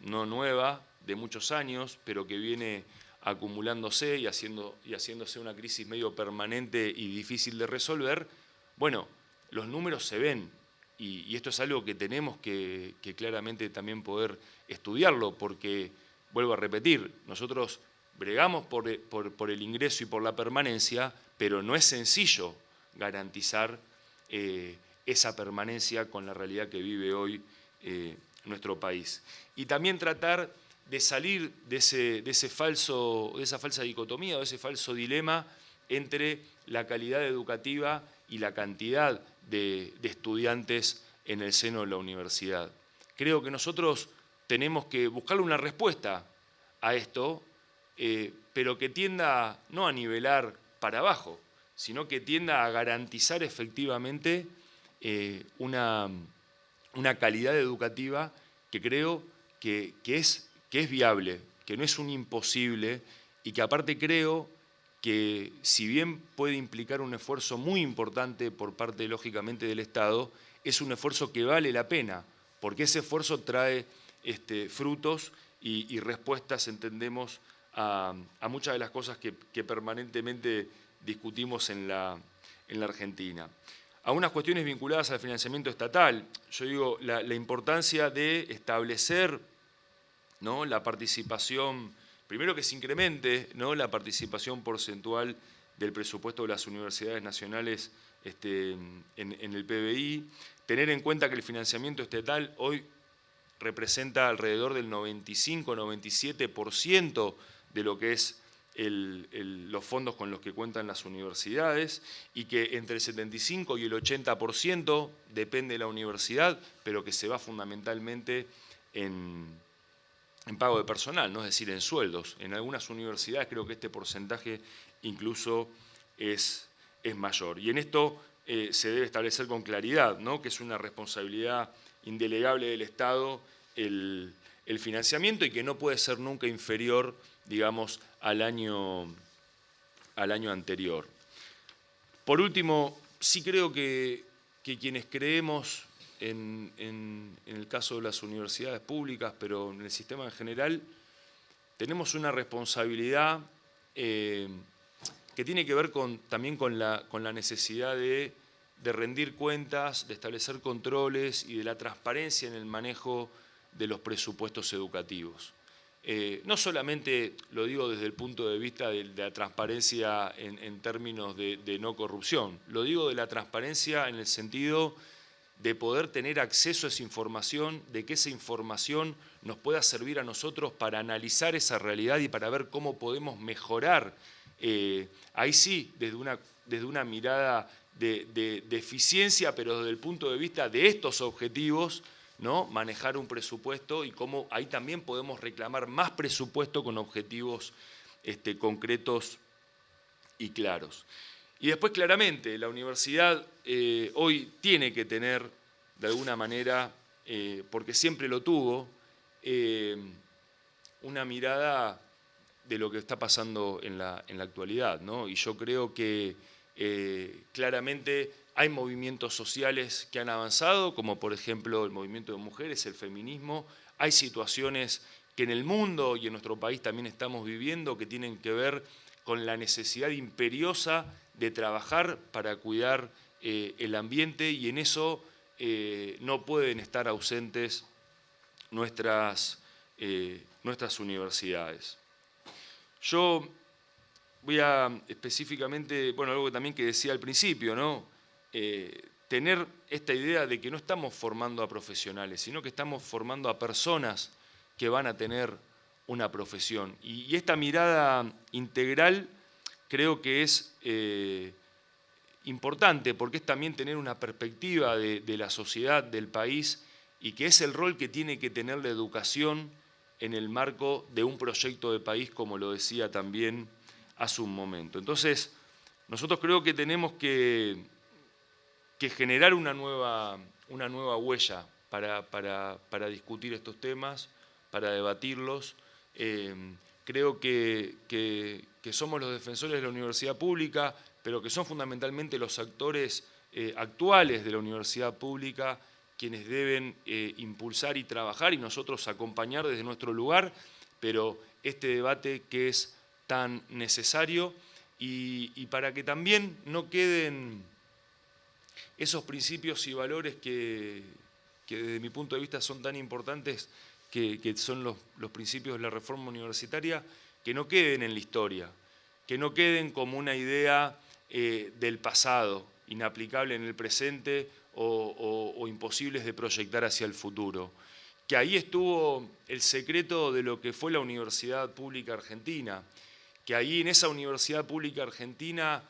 No nueva, de muchos años, pero que viene acumulándose y haciéndose una crisis medio permanente y difícil de resolver. Bueno, los números se ven, y esto es algo que tenemos que claramente también poder estudiarlo, porque, vuelvo a repetir, nosotros bregamos por el ingreso y por la permanencia, pero no es sencillo garantizar esa permanencia con la realidad que vive hoy nuestro país. Y también tratar de salir de esa falsa dicotomía o de ese falso dilema entre la calidad educativa y la cantidad de estudiantes en el seno de la universidad. Creo que nosotros tenemos que buscarle una respuesta a esto, pero que tienda no a nivelar para abajo, sino que tienda a garantizar efectivamente una calidad educativa que creo que es viable, que no es un imposible, y que aparte creo que si bien puede implicar un esfuerzo muy importante por parte, lógicamente, del Estado, es un esfuerzo que vale la pena, porque ese esfuerzo trae frutos y respuestas, entendemos, a muchas de las cosas que permanentemente discutimos en la Argentina. Algunas cuestiones vinculadas al financiamiento estatal. Yo digo, la importancia de establecer, ¿no?, la participación, primero que se incremente, ¿no?, la participación porcentual del presupuesto de las universidades nacionales en el PBI, tener en cuenta que el financiamiento estatal hoy representa alrededor del 95-97% de lo que es los fondos con los que cuentan las universidades, y que entre el 75 y el 80% depende de la universidad, pero que se va fundamentalmente en pago de personal, ¿no? Es decir, en sueldos. En algunas universidades creo que este porcentaje incluso es mayor. Y en esto se debe establecer con claridad, ¿no?, que es una responsabilidad indelegable del Estado el financiamiento, y que no puede ser nunca inferior, digamos, al año anterior. Por último, sí creo que quienes creemos en el caso de las universidades públicas, pero en el sistema en general, tenemos una responsabilidad que tiene que ver también con la necesidad de rendir cuentas, de establecer controles y de la transparencia en el manejo de los presupuestos educativos. No solamente lo digo desde el punto de vista de la transparencia en términos de no corrupción, lo digo de la transparencia en el sentido de poder tener acceso a esa información, de que esa información nos pueda servir a nosotros para analizar esa realidad y para ver cómo podemos mejorar, ahí sí, desde una mirada de eficiencia, pero desde el punto de vista de estos objetivos, ¿no?, manejar un presupuesto, y cómo ahí también podemos reclamar más presupuesto con objetivos concretos y claros. Y después, claramente, la universidad hoy tiene que tener, de alguna manera, porque siempre lo tuvo, una mirada de lo que está pasando en la actualidad, ¿no? Y yo creo que claramente hay movimientos sociales que han avanzado, como por ejemplo el movimiento de mujeres, el feminismo. Hay situaciones que en el mundo y en nuestro país también estamos viviendo que tienen que ver con la necesidad imperiosa de trabajar para cuidar el ambiente, y en eso no pueden estar ausentes nuestras universidades. Yo voy a específicamente, bueno, algo también que decía al principio, ¿no? Tener esta idea de que no estamos formando a profesionales, sino que estamos formando a personas que van a tener una profesión. Y esta mirada integral creo que es importante, porque es también tener una perspectiva de la sociedad, del país, y que es el rol que tiene que tener la educación en el marco de un proyecto de país, como lo decía también hace un momento. Entonces, nosotros creo que tenemos que generar una nueva una nueva huella para discutir estos temas, para debatirlos. Creo que somos los defensores de la universidad pública, pero que son fundamentalmente los actores actuales de la universidad pública quienes deben impulsar y trabajar y nosotros acompañar desde nuestro lugar, pero este debate que es tan necesario y para que también no queden esos principios y valores que desde mi punto de vista son tan importantes, que son los principios de la reforma universitaria, que no queden en la historia, que no queden como una idea del pasado, inaplicable en el presente o imposibles de proyectar hacia el futuro. Que ahí estuvo el secreto de lo que fue la Universidad Pública Argentina, que ahí en esa Universidad Pública Argentina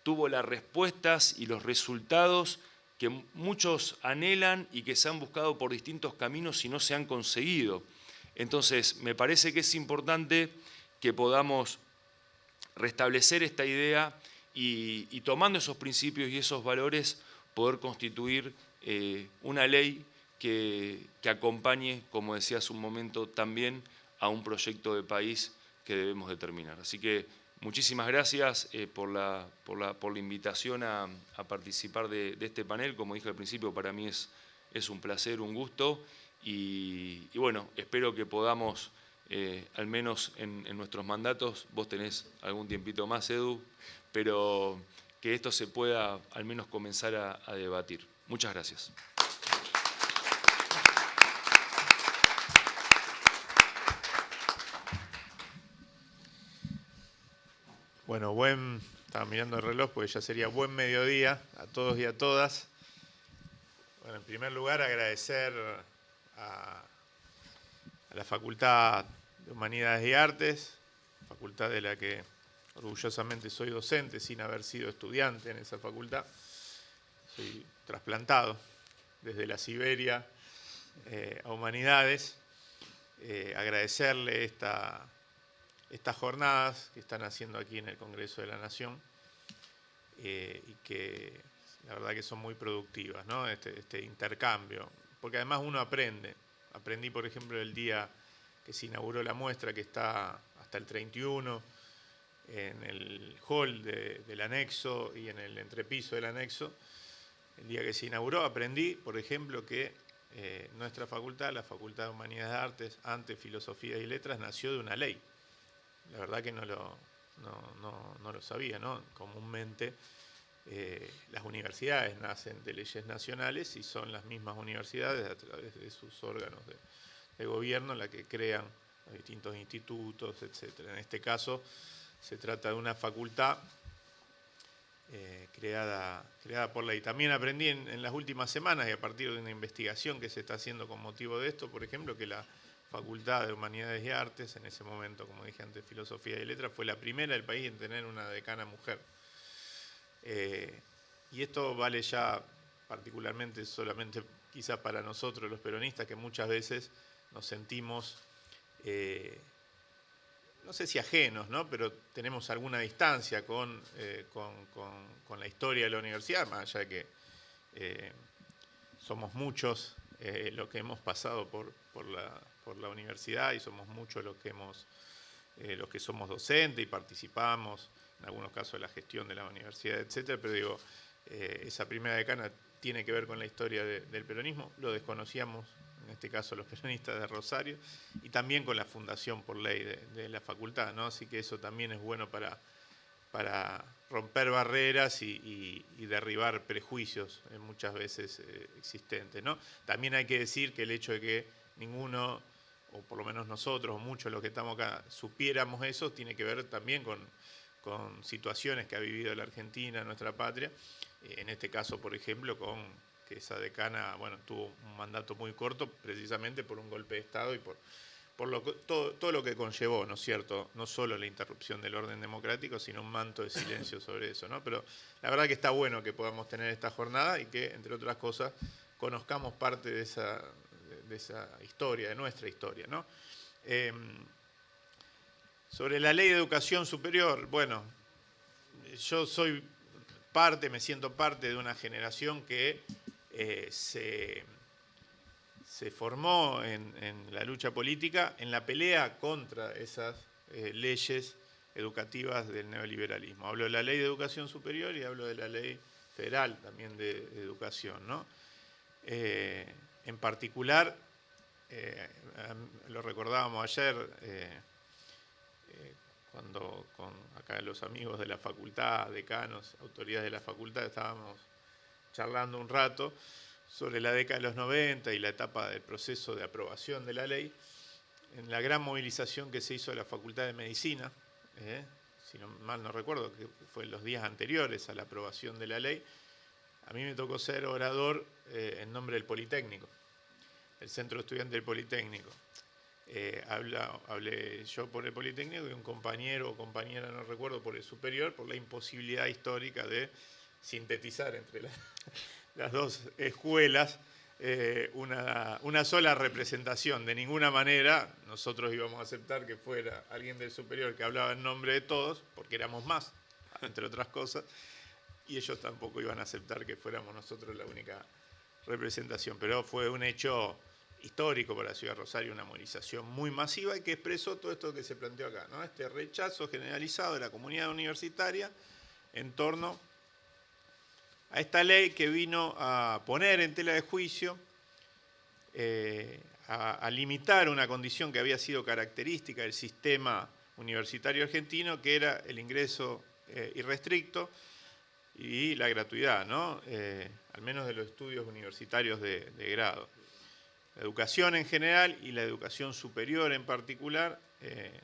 tuvo las respuestas y los resultados que muchos anhelan y que se han buscado por distintos caminos y no se han conseguido. Entonces, me parece que es importante que podamos restablecer esta idea y tomando esos principios y esos valores, poder constituir una ley que acompañe, como decía hace un momento, también a un proyecto de país que debemos determinar. Así que muchísimas gracias por la invitación a participar de este panel. Como dije al principio, para mí es un placer, un gusto y bueno, espero que podamos, al menos en nuestros mandatos, vos tenés algún tiempito más, Edu, pero que esto se pueda al menos comenzar a debatir. Muchas gracias. Bueno, estaba mirando el reloj porque ya sería buen mediodía a todos y a todas. Bueno, en primer lugar agradecer a la Facultad de Humanidades y Artes, facultad de la que orgullosamente soy docente sin haber sido estudiante en esa facultad. Soy trasplantado desde la Siberia a Humanidades. Agradecerle estas jornadas que están haciendo aquí en el Congreso de la Nación y que la verdad que son muy productivas, ¿no? Este intercambio, porque además uno aprende. Aprendí, por ejemplo, el día que se inauguró la muestra, que está hasta el 31, en el hall del anexo y en el entrepiso del anexo. El día que se inauguró aprendí, por ejemplo, que nuestra facultad, la Facultad de Humanidades y Artes, antes Filosofía y Letras, nació de una ley. La verdad que no lo sabía, ¿no? Comúnmente las universidades nacen de leyes nacionales y son las mismas universidades a través de sus órganos de gobierno las que crean los distintos institutos, etc. En este caso se trata de una facultad creada por ley. También aprendí en las últimas semanas y a partir de una investigación que se está haciendo con motivo de esto, por ejemplo, que la Facultad de Humanidades y Artes, en ese momento, como dije antes, Filosofía y Letras, fue la primera del país en tener una decana mujer. Y esto vale ya particularmente solamente quizás para nosotros los peronistas, que muchas veces nos sentimos, no sé si ajenos, ¿no? Pero tenemos alguna distancia con la historia de la universidad, más allá de que somos muchos los que hemos pasado por la universidad y somos muchos los que somos docentes y participamos, en algunos casos, de la gestión de la universidad, etcétera. Pero digo, esa primera decana tiene que ver con la historia del peronismo, lo desconocíamos, en este caso los peronistas de Rosario, y también con la fundación por ley de la facultad, ¿no? Así que eso también es bueno para romper barreras y derribar prejuicios muchas veces existentes, ¿no? También hay que decir que el hecho de que ninguno, o por lo menos nosotros, o muchos de los que estamos acá, supiéramos eso, tiene que ver también con situaciones que ha vivido la Argentina, nuestra patria. En este caso, por ejemplo, con que esa decana, bueno, tuvo un mandato muy corto precisamente por un golpe de Estado y por todo lo que conllevó, ¿no es cierto? No solo la interrupción del orden democrático, sino un manto de silencio sobre eso, ¿no? Pero la verdad que está bueno que podamos tener esta jornada y que, entre otras cosas, conozcamos parte de esa historia, de nuestra historia, ¿no? Sobre la Ley de Educación Superior, bueno, yo me siento parte de una generación que se formó en la lucha política en la pelea contra esas leyes educativas del neoliberalismo. Hablo de la Ley de Educación Superior y hablo de la Ley Federal también de Educación, ¿no? En particular, lo recordábamos ayer, cuando con acá los amigos de la facultad, decanos, autoridades de la facultad, estábamos charlando un rato sobre la década de los 90 y la etapa del proceso de aprobación de la ley, en la gran movilización que se hizo de la Facultad de Medicina, si no, mal no recuerdo, que fue en los días anteriores a la aprobación de la ley, a mí me tocó ser orador en nombre del Politécnico, el Centro de Estudiantes del Politécnico. Hablé yo por el Politécnico y un compañero o compañera, no recuerdo, por el Superior, por la imposibilidad histórica de sintetizar entre las dos escuelas una sola representación. De ninguna manera nosotros íbamos a aceptar que fuera alguien del Superior que hablaba en nombre de todos, porque éramos más, entre otras cosas, y ellos tampoco iban a aceptar que fuéramos nosotros la única representación. Pero fue un hecho histórico para la ciudad de Rosario, una movilización muy masiva y que expresó todo esto que se planteó acá, ¿no? Este rechazo generalizado de la comunidad universitaria en torno a esta ley que vino a poner en tela de juicio, a limitar una condición que había sido característica del sistema universitario argentino, que era el ingreso irrestricto y la gratuidad, ¿no? Al menos de los estudios universitarios de grado. La educación en general y la educación superior en particular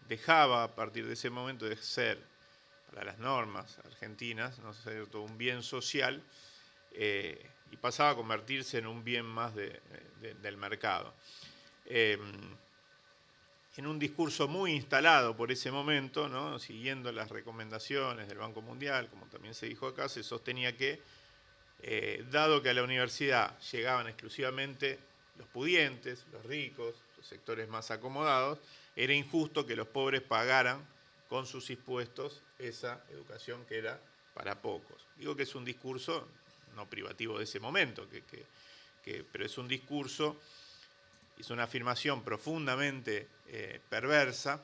dejaba a partir de ese momento de ser, para las normas argentinas, ¿no es cierto?, un bien social y pasaba a convertirse en un bien más del mercado. En un discurso muy instalado por ese momento, ¿no?, siguiendo las recomendaciones del Banco Mundial, como también se dijo acá, se sostenía que, dado que a la universidad llegaban exclusivamente los pudientes, los ricos, los sectores más acomodados, era injusto que los pobres pagaran con sus impuestos esa educación que era para pocos. Digo que es un discurso no privativo de ese momento, pero es un discurso, es una afirmación profundamente perversa,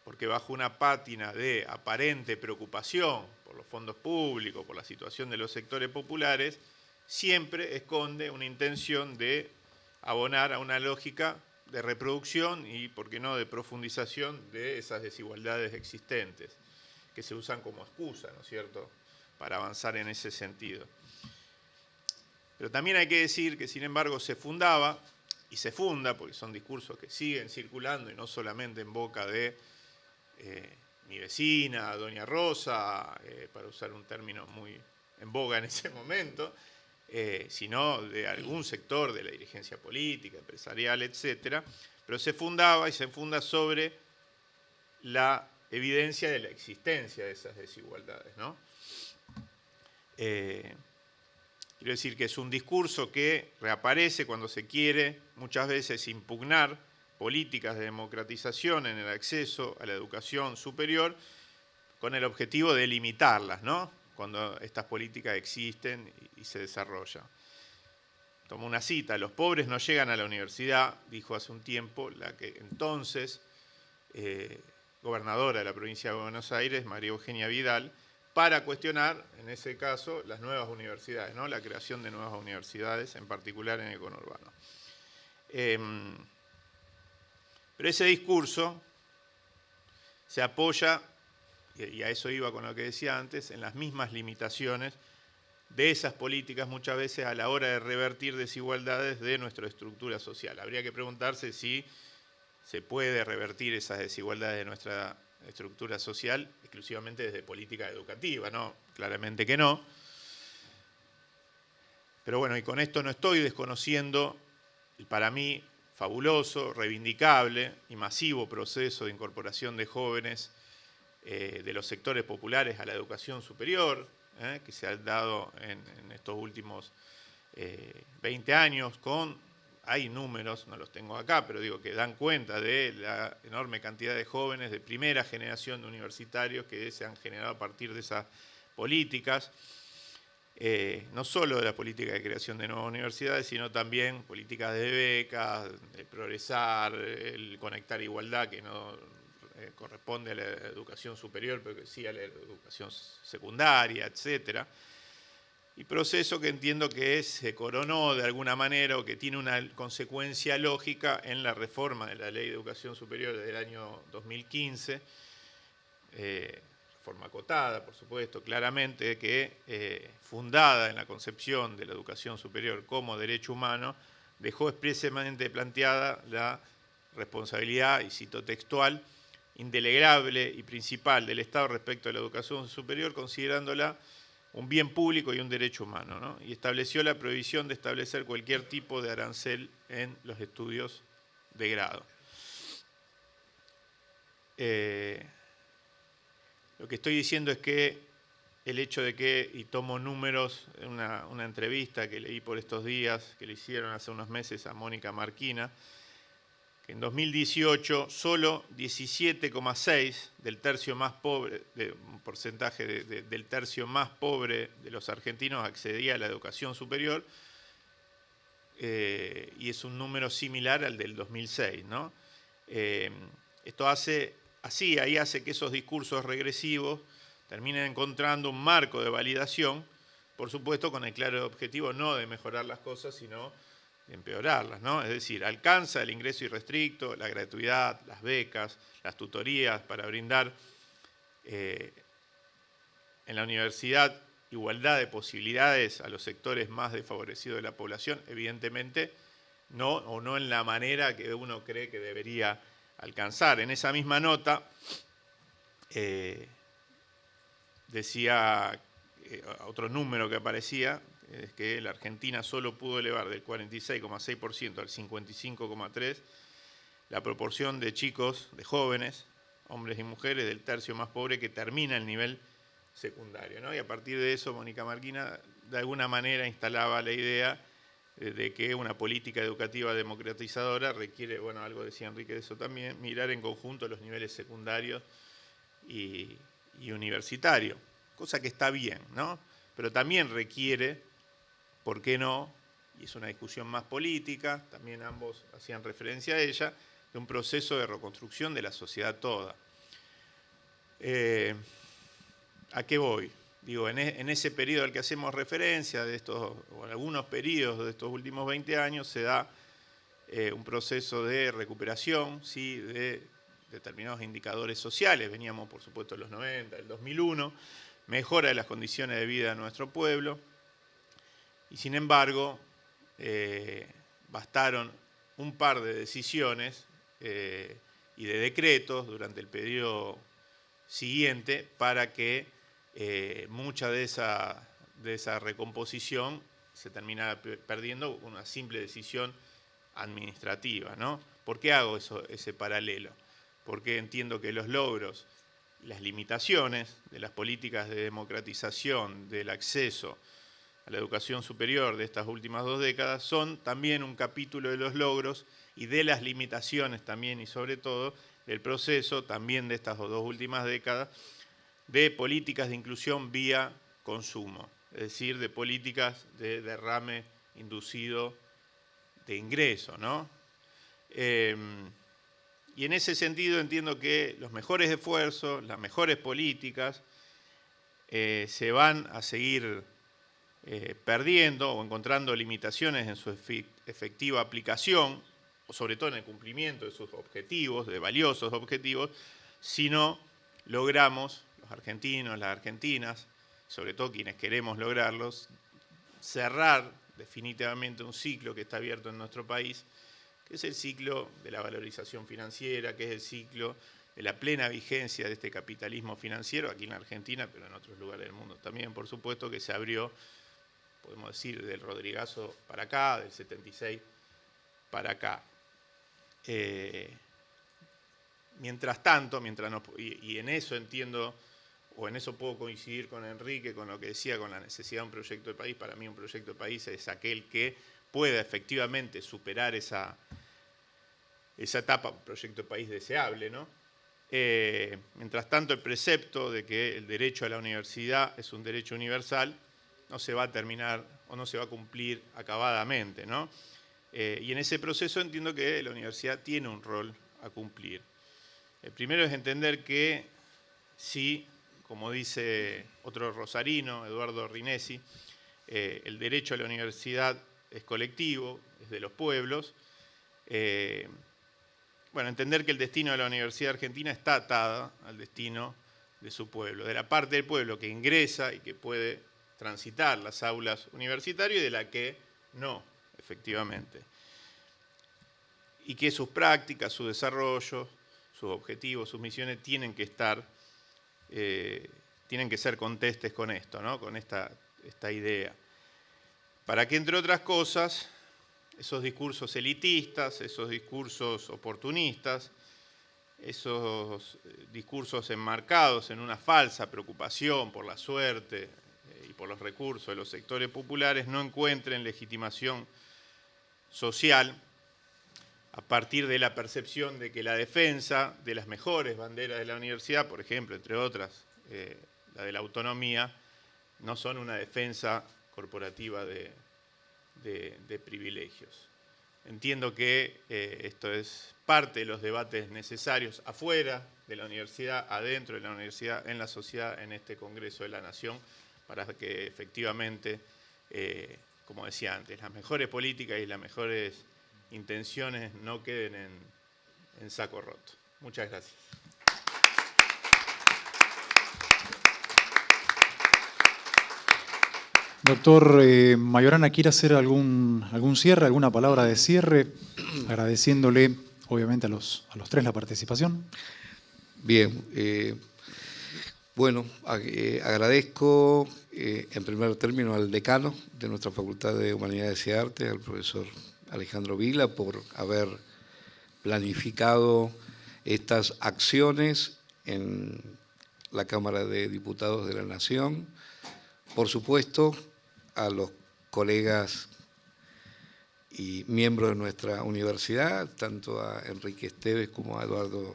porque bajo una pátina de aparente preocupación por los fondos públicos, por la situación de los sectores populares, siempre esconde una intención de abonar a una lógica de reproducción y, por qué no, de profundización de esas desigualdades existentes, que se usan como excusa, ¿no es cierto?, para avanzar en ese sentido. Pero también hay que decir que, sin embargo, se fundaba, y se funda, porque son discursos que siguen circulando, y no solamente en boca de mi vecina, doña Rosa, para usar un término muy en boga en ese momento, sino de algún sector de la dirigencia política, empresarial, etcétera, pero se fundaba y se funda sobre la evidencia de la existencia de esas desigualdades, ¿no? Quiero decir que es un discurso que reaparece cuando se quiere muchas veces impugnar políticas de democratización en el acceso a la educación superior con el objetivo de limitarlas, ¿no?, cuando estas políticas existen y se desarrollan. Tomo una cita: los pobres no llegan a la universidad, dijo hace un tiempo la que entonces gobernadora de la provincia de Buenos Aires, María Eugenia Vidal, para cuestionar, en ese caso, las nuevas universidades, ¿no?, la creación de nuevas universidades, en particular en el conurbano. Pero ese discurso se apoya, y a eso iba con lo que decía antes, en las mismas limitaciones de esas políticas muchas veces a la hora de revertir desigualdades de nuestra estructura social. Habría que preguntarse si se puede revertir esas desigualdades de nuestra estructura social exclusivamente desde política educativa, ¿no? Claramente que no. Pero bueno, y con esto no estoy desconociendo el, para mí, fabuloso, reivindicable y masivo proceso de incorporación de jóvenes de los sectores populares a la educación superior, que se ha dado en estos últimos 20 años hay números, no los tengo acá, pero digo que dan cuenta de la enorme cantidad de jóvenes de primera generación de universitarios que se han generado a partir de esas políticas. no solo de la política de creación de nuevas universidades, sino también políticas de becas, el progresar, el conectar igualdad, que no corresponde a la educación superior, pero que sí a la educación secundaria, etcétera. Y proceso que entiendo que se coronó de alguna manera o que tiene una consecuencia lógica en la reforma de la Ley de Educación Superior del año 2015, reforma acotada, por supuesto, claramente, que fundada en la concepción de la educación superior como derecho humano, dejó expresamente planteada la responsabilidad, y cito textual, indelegable y principal del Estado respecto a la educación superior, considerándola un bien público y un derecho humano, ¿no? Y estableció la prohibición de establecer cualquier tipo de arancel en los estudios de grado. Lo que estoy diciendo es que el hecho de que, y tomo números, una entrevista que leí por estos días, que le hicieron hace unos meses a Mónica Marquina, que en 2018 solo 17,6 del tercio más pobre, un porcentaje del tercio más pobre de los argentinos accedía a la educación superior, y es un número similar al del 2006, ¿no? Esto hace que esos discursos regresivos terminen encontrando un marco de validación, por supuesto con el claro objetivo no de mejorar las cosas, sino de empeorarlas, ¿no? Es decir, alcanza el ingreso irrestricto, la gratuidad, las becas, las tutorías para brindar en la universidad igualdad de posibilidades a los sectores más desfavorecidos de la población, evidentemente no, o no en la manera que uno cree que debería alcanzar. En esa misma nota decía otro número que aparecía, es que la Argentina solo pudo elevar del 46,6% al 55,3% la proporción de chicos, de jóvenes, hombres y mujeres, del tercio más pobre que termina el nivel secundario, ¿no? Y a partir de eso, Mónica Marquina de alguna manera instalaba la idea de que una política educativa democratizadora requiere, bueno, algo decía Enrique de eso también, mirar en conjunto los niveles secundarios y universitario, cosa que está bien, ¿no? Pero también requiere, ¿por qué no? Y es una discusión más política, también ambos hacían referencia a ella, de un proceso de reconstrucción de la sociedad toda. ¿A qué voy? Digo, en ese periodo al que hacemos referencia, o en algunos periodos de estos últimos 20 años, se da un proceso de recuperación, ¿sí?, de determinados indicadores sociales. Veníamos, por supuesto, de los 90, del 2001, mejora de las condiciones de vida de nuestro pueblo, y sin embargo, bastaron un par de decisiones y de decretos durante el periodo siguiente para que mucha de esa recomposición se terminara perdiendo con una simple decisión administrativa, ¿no? ¿Por qué hago ese paralelo? Porque entiendo que los logros, las limitaciones de las políticas de democratización del acceso a la educación superior de estas últimas 2 décadas son también un capítulo de los logros y de las limitaciones también, y sobre todo del proceso también de estas 2 últimas décadas de políticas de inclusión vía consumo, es decir, de políticas de derrame inducido de ingreso, ¿no? Y en ese sentido entiendo que los mejores esfuerzos, las mejores políticas se van a seguir perdiendo o encontrando limitaciones en su efectiva aplicación, o sobre todo en el cumplimiento de sus objetivos, de valiosos objetivos, si no logramos, los argentinos, las argentinas, sobre todo quienes queremos lograrlos, cerrar definitivamente un ciclo que está abierto en nuestro país, que es el ciclo de la valorización financiera, que es el ciclo de la plena vigencia de este capitalismo financiero, aquí en la Argentina, pero en otros lugares del mundo también, por supuesto, que se abrió, podemos decir, del Rodrigazo para acá, del 76 para acá. Mientras tanto, y en eso entiendo, o en eso puedo coincidir con Enrique, con lo que decía, con la necesidad de un proyecto de país. Para mí un proyecto de país es aquel que pueda efectivamente superar esa etapa, un proyecto de país deseable, ¿no? Mientras tanto, el precepto de que el derecho a la universidad es un derecho universal no se va a terminar o no se va a cumplir acabadamente, ¿no? Y en ese proceso entiendo que la universidad tiene un rol a cumplir. El primero es entender que sí, como dice otro rosarino, Eduardo Rinesi, el derecho a la universidad es colectivo, es de los pueblos. Bueno, entender que el destino de la Universidad Argentina está atada al destino de su pueblo, de la parte del pueblo que ingresa y que puede transitar las aulas universitarias y de la que no, efectivamente. Y que sus prácticas, su desarrollo, sus objetivos, sus misiones tienen que estar, tienen que ser contestes con esto, ¿no? Con esta idea. Para que, entre otras cosas, esos discursos elitistas, esos discursos oportunistas, esos discursos enmarcados en una falsa preocupación por la suerte y por los recursos de los sectores populares no encuentren legitimación social a partir de la percepción de que la defensa de las mejores banderas de la universidad, por ejemplo, entre otras, la de la autonomía, no son una defensa corporativa de privilegios. Entiendo que esto es parte de los debates necesarios afuera de la universidad, adentro de la universidad, en la sociedad, en este Congreso de la Nación, para que efectivamente, como decía antes, las mejores políticas y las mejores intenciones no queden en saco roto. Muchas gracias. Doctor Mayorana, ¿quiere hacer algún cierre, alguna palabra de cierre? Agradeciéndole, obviamente, a los tres la participación. Bien, bueno, agradezco en primer término al decano de nuestra Facultad de Humanidades y Artes, al profesor Alejandro Vila, por haber planificado estas acciones en la Cámara de Diputados de la Nación. Por supuesto, a los colegas y miembros de nuestra universidad, tanto a Enrique Esteves como a Eduardo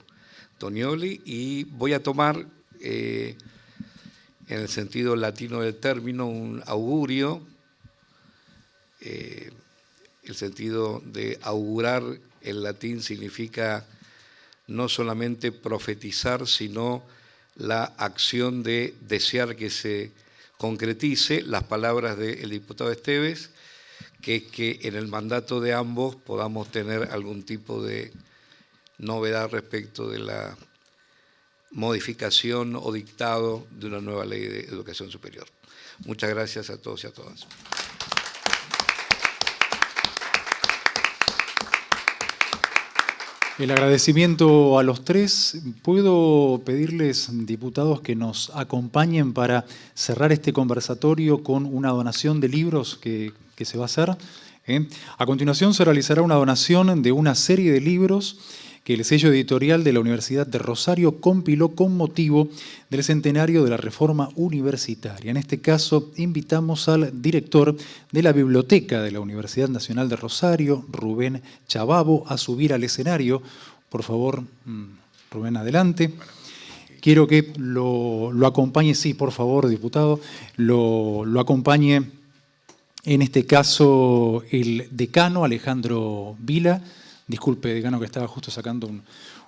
Tonioli, y voy a tomar, en el sentido latino del término, un augurio. El sentido de augurar en latín significa no solamente profetizar, sino la acción de desear que se concretice las palabras del diputado Esteves, que es que en el mandato de ambos podamos tener algún tipo de novedad respecto de la modificación o dictado de una nueva ley de educación superior. Muchas gracias a todos y a todas. El agradecimiento a los tres. ¿Puedo pedirles, diputados, que nos acompañen para cerrar este conversatorio con una donación de libros que se va a hacer? A continuación se realizará una donación de una serie de libros que el sello editorial de la Universidad de Rosario compiló con motivo del centenario de la Reforma Universitaria. En este caso, invitamos al director de la Biblioteca de la Universidad Nacional de Rosario, Rubén Chababo, a subir al escenario. Por favor, Rubén, adelante. Quiero que lo acompañe, sí, por favor, diputado, lo acompañe, en este caso, el decano Alejandro Vila. Disculpe, decano, que estaba justo sacando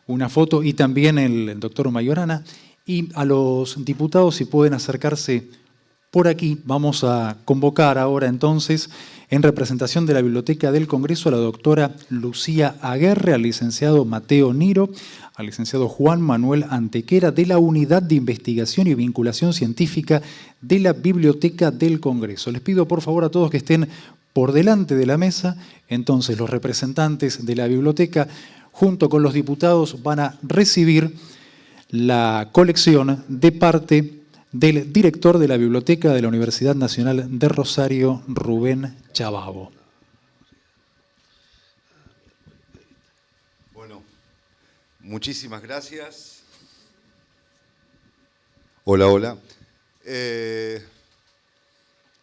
una foto, y también el doctor Mayorana. Y a los diputados, si pueden acercarse por aquí, vamos a convocar ahora entonces, en representación de la Biblioteca del Congreso, a la doctora Lucía Aguerre, al licenciado Mateo Niro, al licenciado Juan Manuel Antequera, de la Unidad de Investigación y Vinculación Científica de la Biblioteca del Congreso. Les pido por favor a todos que estén por delante de la mesa. Entonces los representantes de la biblioteca junto con los diputados van a recibir la colección de parte del director de la Biblioteca de la Universidad Nacional de Rosario, Rubén Chababo. Bueno, muchísimas gracias. Hola, hola.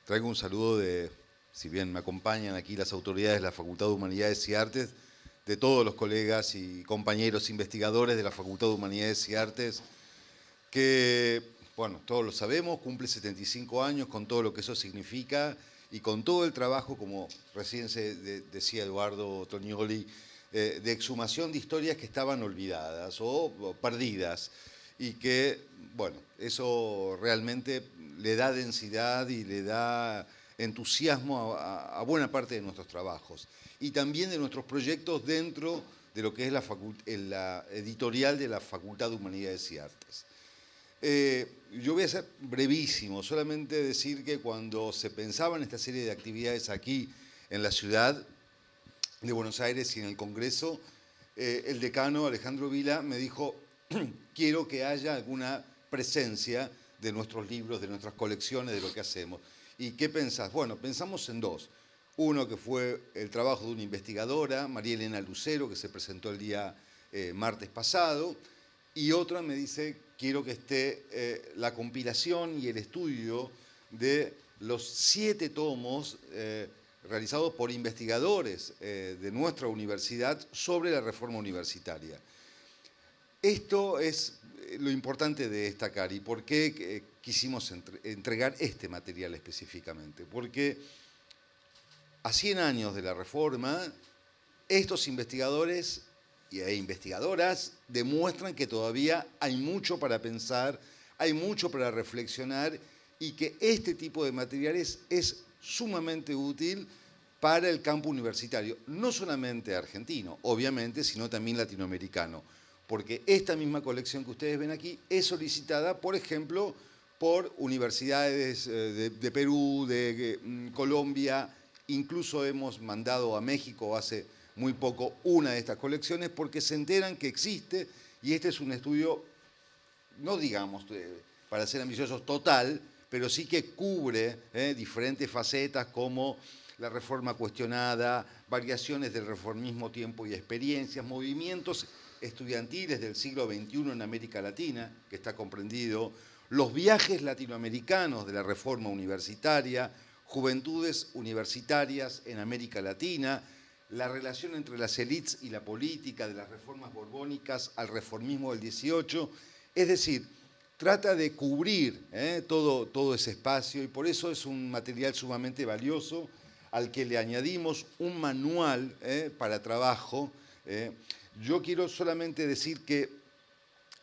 Traigo un saludo de, si bien me acompañan aquí las autoridades de la Facultad de Humanidades y Artes, de todos los colegas y compañeros investigadores de la Facultad de Humanidades y Artes, que bueno, todos lo sabemos, cumple 75 años con todo lo que eso significa y con todo el trabajo, como recién decía Eduardo Tognoli, de exhumación de historias que estaban olvidadas o perdidas y que, bueno, eso realmente le da densidad y le da entusiasmo a buena parte de nuestros trabajos y también de nuestros proyectos dentro de lo que es la editorial de la Facultad de Humanidades y Artes. Yo voy a ser brevísimo, solamente decir que cuando se pensaba en esta serie de actividades aquí en la ciudad de Buenos Aires y en el Congreso, el decano Alejandro Vila me dijo, quiero que haya alguna presencia de nuestros libros, de nuestras colecciones, de lo que hacemos. ¿Y qué pensás? Bueno, pensamos en dos. Uno que fue el trabajo de una investigadora, María Elena Lucero, que se presentó el día martes pasado, y otra me dice, quiero que esté la compilación y el estudio de los 7 tomos realizados por investigadores de nuestra universidad sobre la reforma universitaria. Esto es lo importante de destacar y por qué quisimos entregar este material específicamente. Porque a 100 años de la reforma, estos investigadores e investigadoras demuestran que todavía hay mucho para pensar, hay mucho para reflexionar y que este tipo de materiales es sumamente útil para el campo universitario, no solamente argentino, obviamente, sino también latinoamericano, porque esta misma colección que ustedes ven aquí es solicitada, por ejemplo, por universidades de Perú, de Colombia, incluso hemos mandado a México hace muy poco una de estas colecciones porque se enteran que existe y este es un estudio, no digamos para ser ambiciosos total, pero sí que cubre diferentes facetas como la reforma cuestionada, variaciones del reformismo, tiempo y experiencias, movimientos estudiantiles del siglo XXI en América Latina, que está comprendido, los viajes latinoamericanos de la reforma universitaria, juventudes universitarias en América Latina, la relación entre las élites y la política de las reformas borbónicas al reformismo del 18, es decir, trata de cubrir todo ese espacio y por eso es un material sumamente valioso al que le añadimos un manual para trabajo. Yo quiero solamente decir que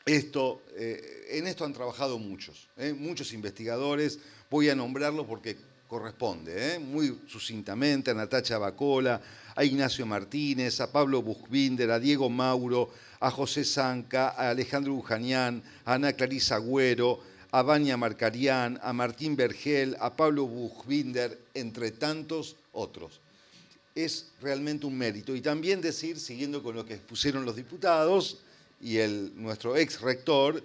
en esto han trabajado muchos investigadores, voy a nombrarlos porque corresponde, muy sucintamente, a Natacha Bacola, a Ignacio Martínez, a Pablo Buchbinder, a Diego Mauro, a José Zanca, a Alejandro Bujanian, a Ana Clarisa Agüero, a Vania Marcarián, a Martín Vergel, a Pablo Buchbinder, entre tantos otros. Es realmente un mérito. Y también decir, siguiendo con lo que expusieron los diputados y nuestro ex rector,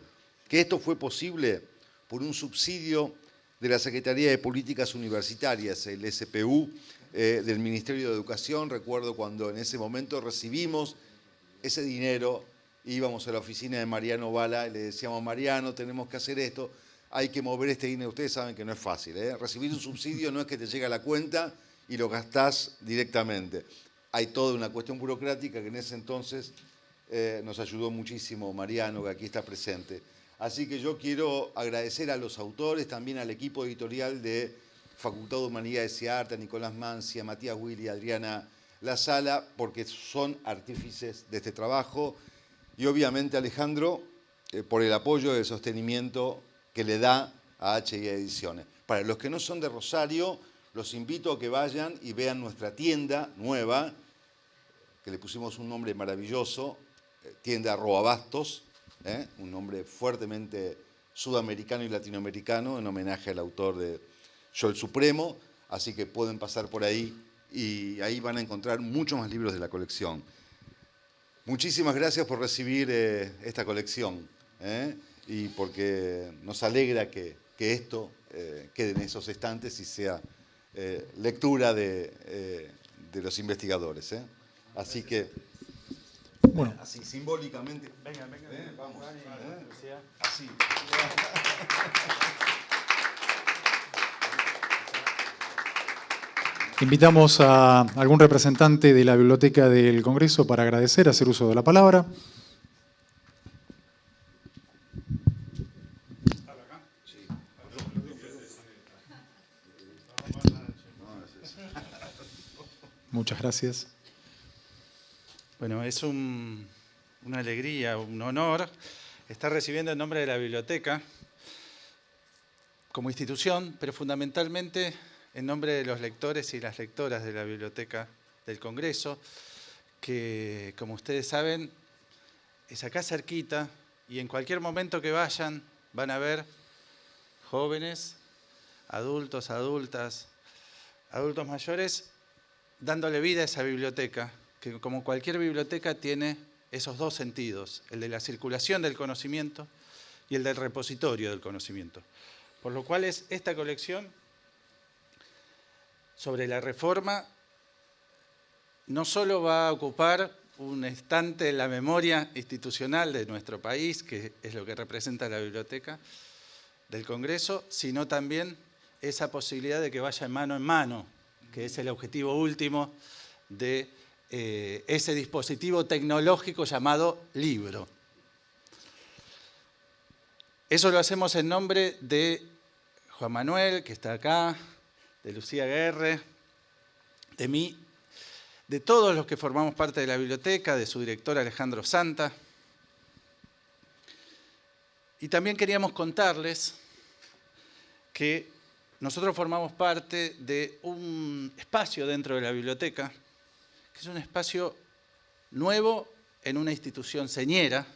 que esto fue posible por un subsidio de la Secretaría de Políticas Universitarias, el SPU, del Ministerio de Educación. Recuerdo cuando en ese momento recibimos ese dinero, íbamos a la oficina de Mariano Bala y le decíamos, Mariano, tenemos que hacer esto, hay que mover este dinero. Ustedes saben que no es fácil, recibir un subsidio no es que te llega a la cuenta y lo gastás directamente. Hay toda una cuestión burocrática que en ese entonces nos ayudó muchísimo Mariano, que aquí está presente. Así que yo quiero agradecer a los autores, también al equipo editorial de Facultad de Humanidades y Arte, a Nicolás Mansi, a Matías Willy, a Adriana Lazala, porque son artífices de este trabajo. Y obviamente a Alejandro, por el apoyo y el sostenimiento que le da a HI Ediciones. Para los que no son de Rosario, los invito a que vayan y vean nuestra tienda nueva, que le pusimos un nombre maravilloso, tienda Roabastos, un nombre fuertemente sudamericano y latinoamericano en homenaje al autor de Yo el Supremo, así que pueden pasar por ahí y ahí van a encontrar muchos más libros de la colección. Muchísimas gracias por recibir esta colección y porque nos alegra que esto quede en esos estantes y sea lectura de los investigadores. Así que, bueno, así simbólicamente. Venga. Vamos. Así. invitamos a algún representante de la Biblioteca del Congreso para agradecer, hacer uso de la palabra. Muchas gracias. Bueno, es una alegría, un honor estar recibiendo en nombre de la biblioteca como institución, pero fundamentalmente en nombre de los lectores y las lectoras de la Biblioteca del Congreso, que, como ustedes saben, es acá cerquita y en cualquier momento que vayan van a ver jóvenes, adultos, adultas, adultos mayores, dándole vida a esa biblioteca, que como cualquier biblioteca tiene esos dos sentidos, el de la circulación del conocimiento y el del repositorio del conocimiento. Por lo cual esta colección sobre la reforma no solo va a ocupar un estante en la memoria institucional de nuestro país, que es lo que representa la Biblioteca del Congreso, sino también esa posibilidad de que vaya mano en mano, que es el objetivo último de ese dispositivo tecnológico llamado libro. Eso lo hacemos en nombre de Juan Manuel, que está acá, de Lucía Guerre, de mí, de todos los que formamos parte de la biblioteca, de su director Alejandro Santa. Y también queríamos contarles que nosotros formamos parte de un espacio dentro de la biblioteca, que es un espacio nuevo en una institución señera,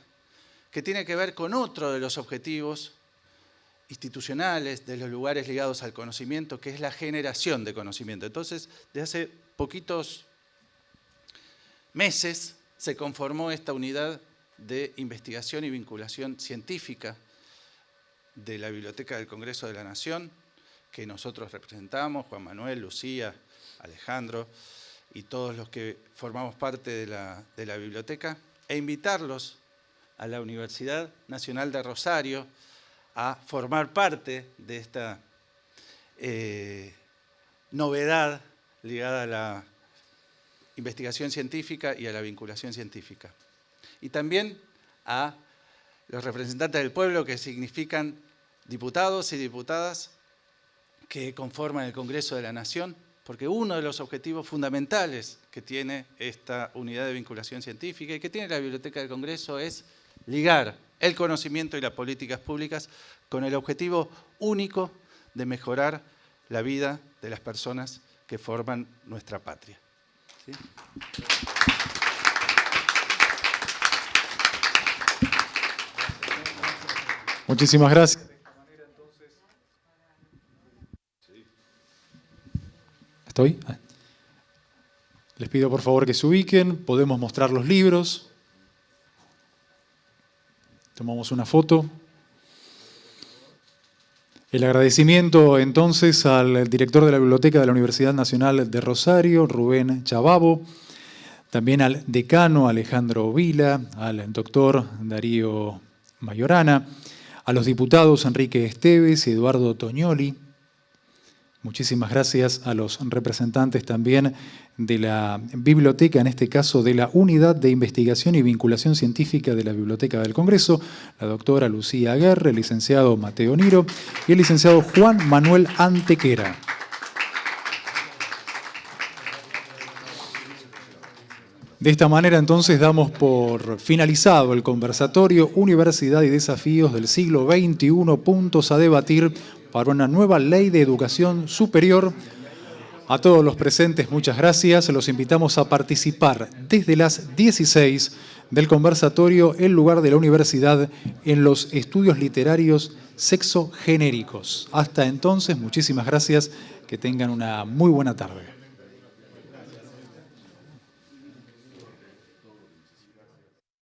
que tiene que ver con otro de los objetivos institucionales, de los lugares ligados al conocimiento, que es la generación de conocimiento. Entonces, desde hace poquitos meses se conformó esta unidad de investigación y vinculación científica de la Biblioteca del Congreso de la Nación, que nosotros representamos, Juan Manuel, Lucía, Alejandro y todos los que formamos parte de la biblioteca, e invitarlos a la Universidad Nacional de Rosario a formar parte de esta novedad ligada a la investigación científica y a la vinculación científica. Y también a los representantes del pueblo, que significan diputados y diputadas que conforman el Congreso de la Nación, porque uno de los objetivos fundamentales que tiene esta unidad de vinculación científica y que tiene la Biblioteca del Congreso es ligar el conocimiento y las políticas públicas con el objetivo único de mejorar la vida de las personas que forman nuestra patria. ¿Sí? Muchísimas gracias. ¿Estoy? Les pido por favor que se ubiquen, podemos mostrar los libros. Tomamos una foto. El agradecimiento entonces al director de la Biblioteca de la Universidad Nacional de Rosario, Rubén Chababo, también al decano Alejandro Vila, al doctor Darío Mayorana, a los diputados Enrique Esteves y Eduardo Toñoli. Muchísimas gracias a los representantes también de la biblioteca, en este caso de la Unidad de Investigación y Vinculación Científica de la Biblioteca del Congreso, la doctora Lucía Guerre, el licenciado Mateo Niro y el licenciado Juan Manuel Antequera. De esta manera entonces damos por finalizado el conversatorio Universidad y Desafíos del siglo XXI, puntos a debatir para una nueva ley de educación superior. A todos los presentes, muchas gracias. Los invitamos a participar desde las 16 del conversatorio en lugar de la universidad en los estudios literarios sexogenéricos. Hasta entonces, muchísimas gracias. Que tengan una muy buena tarde.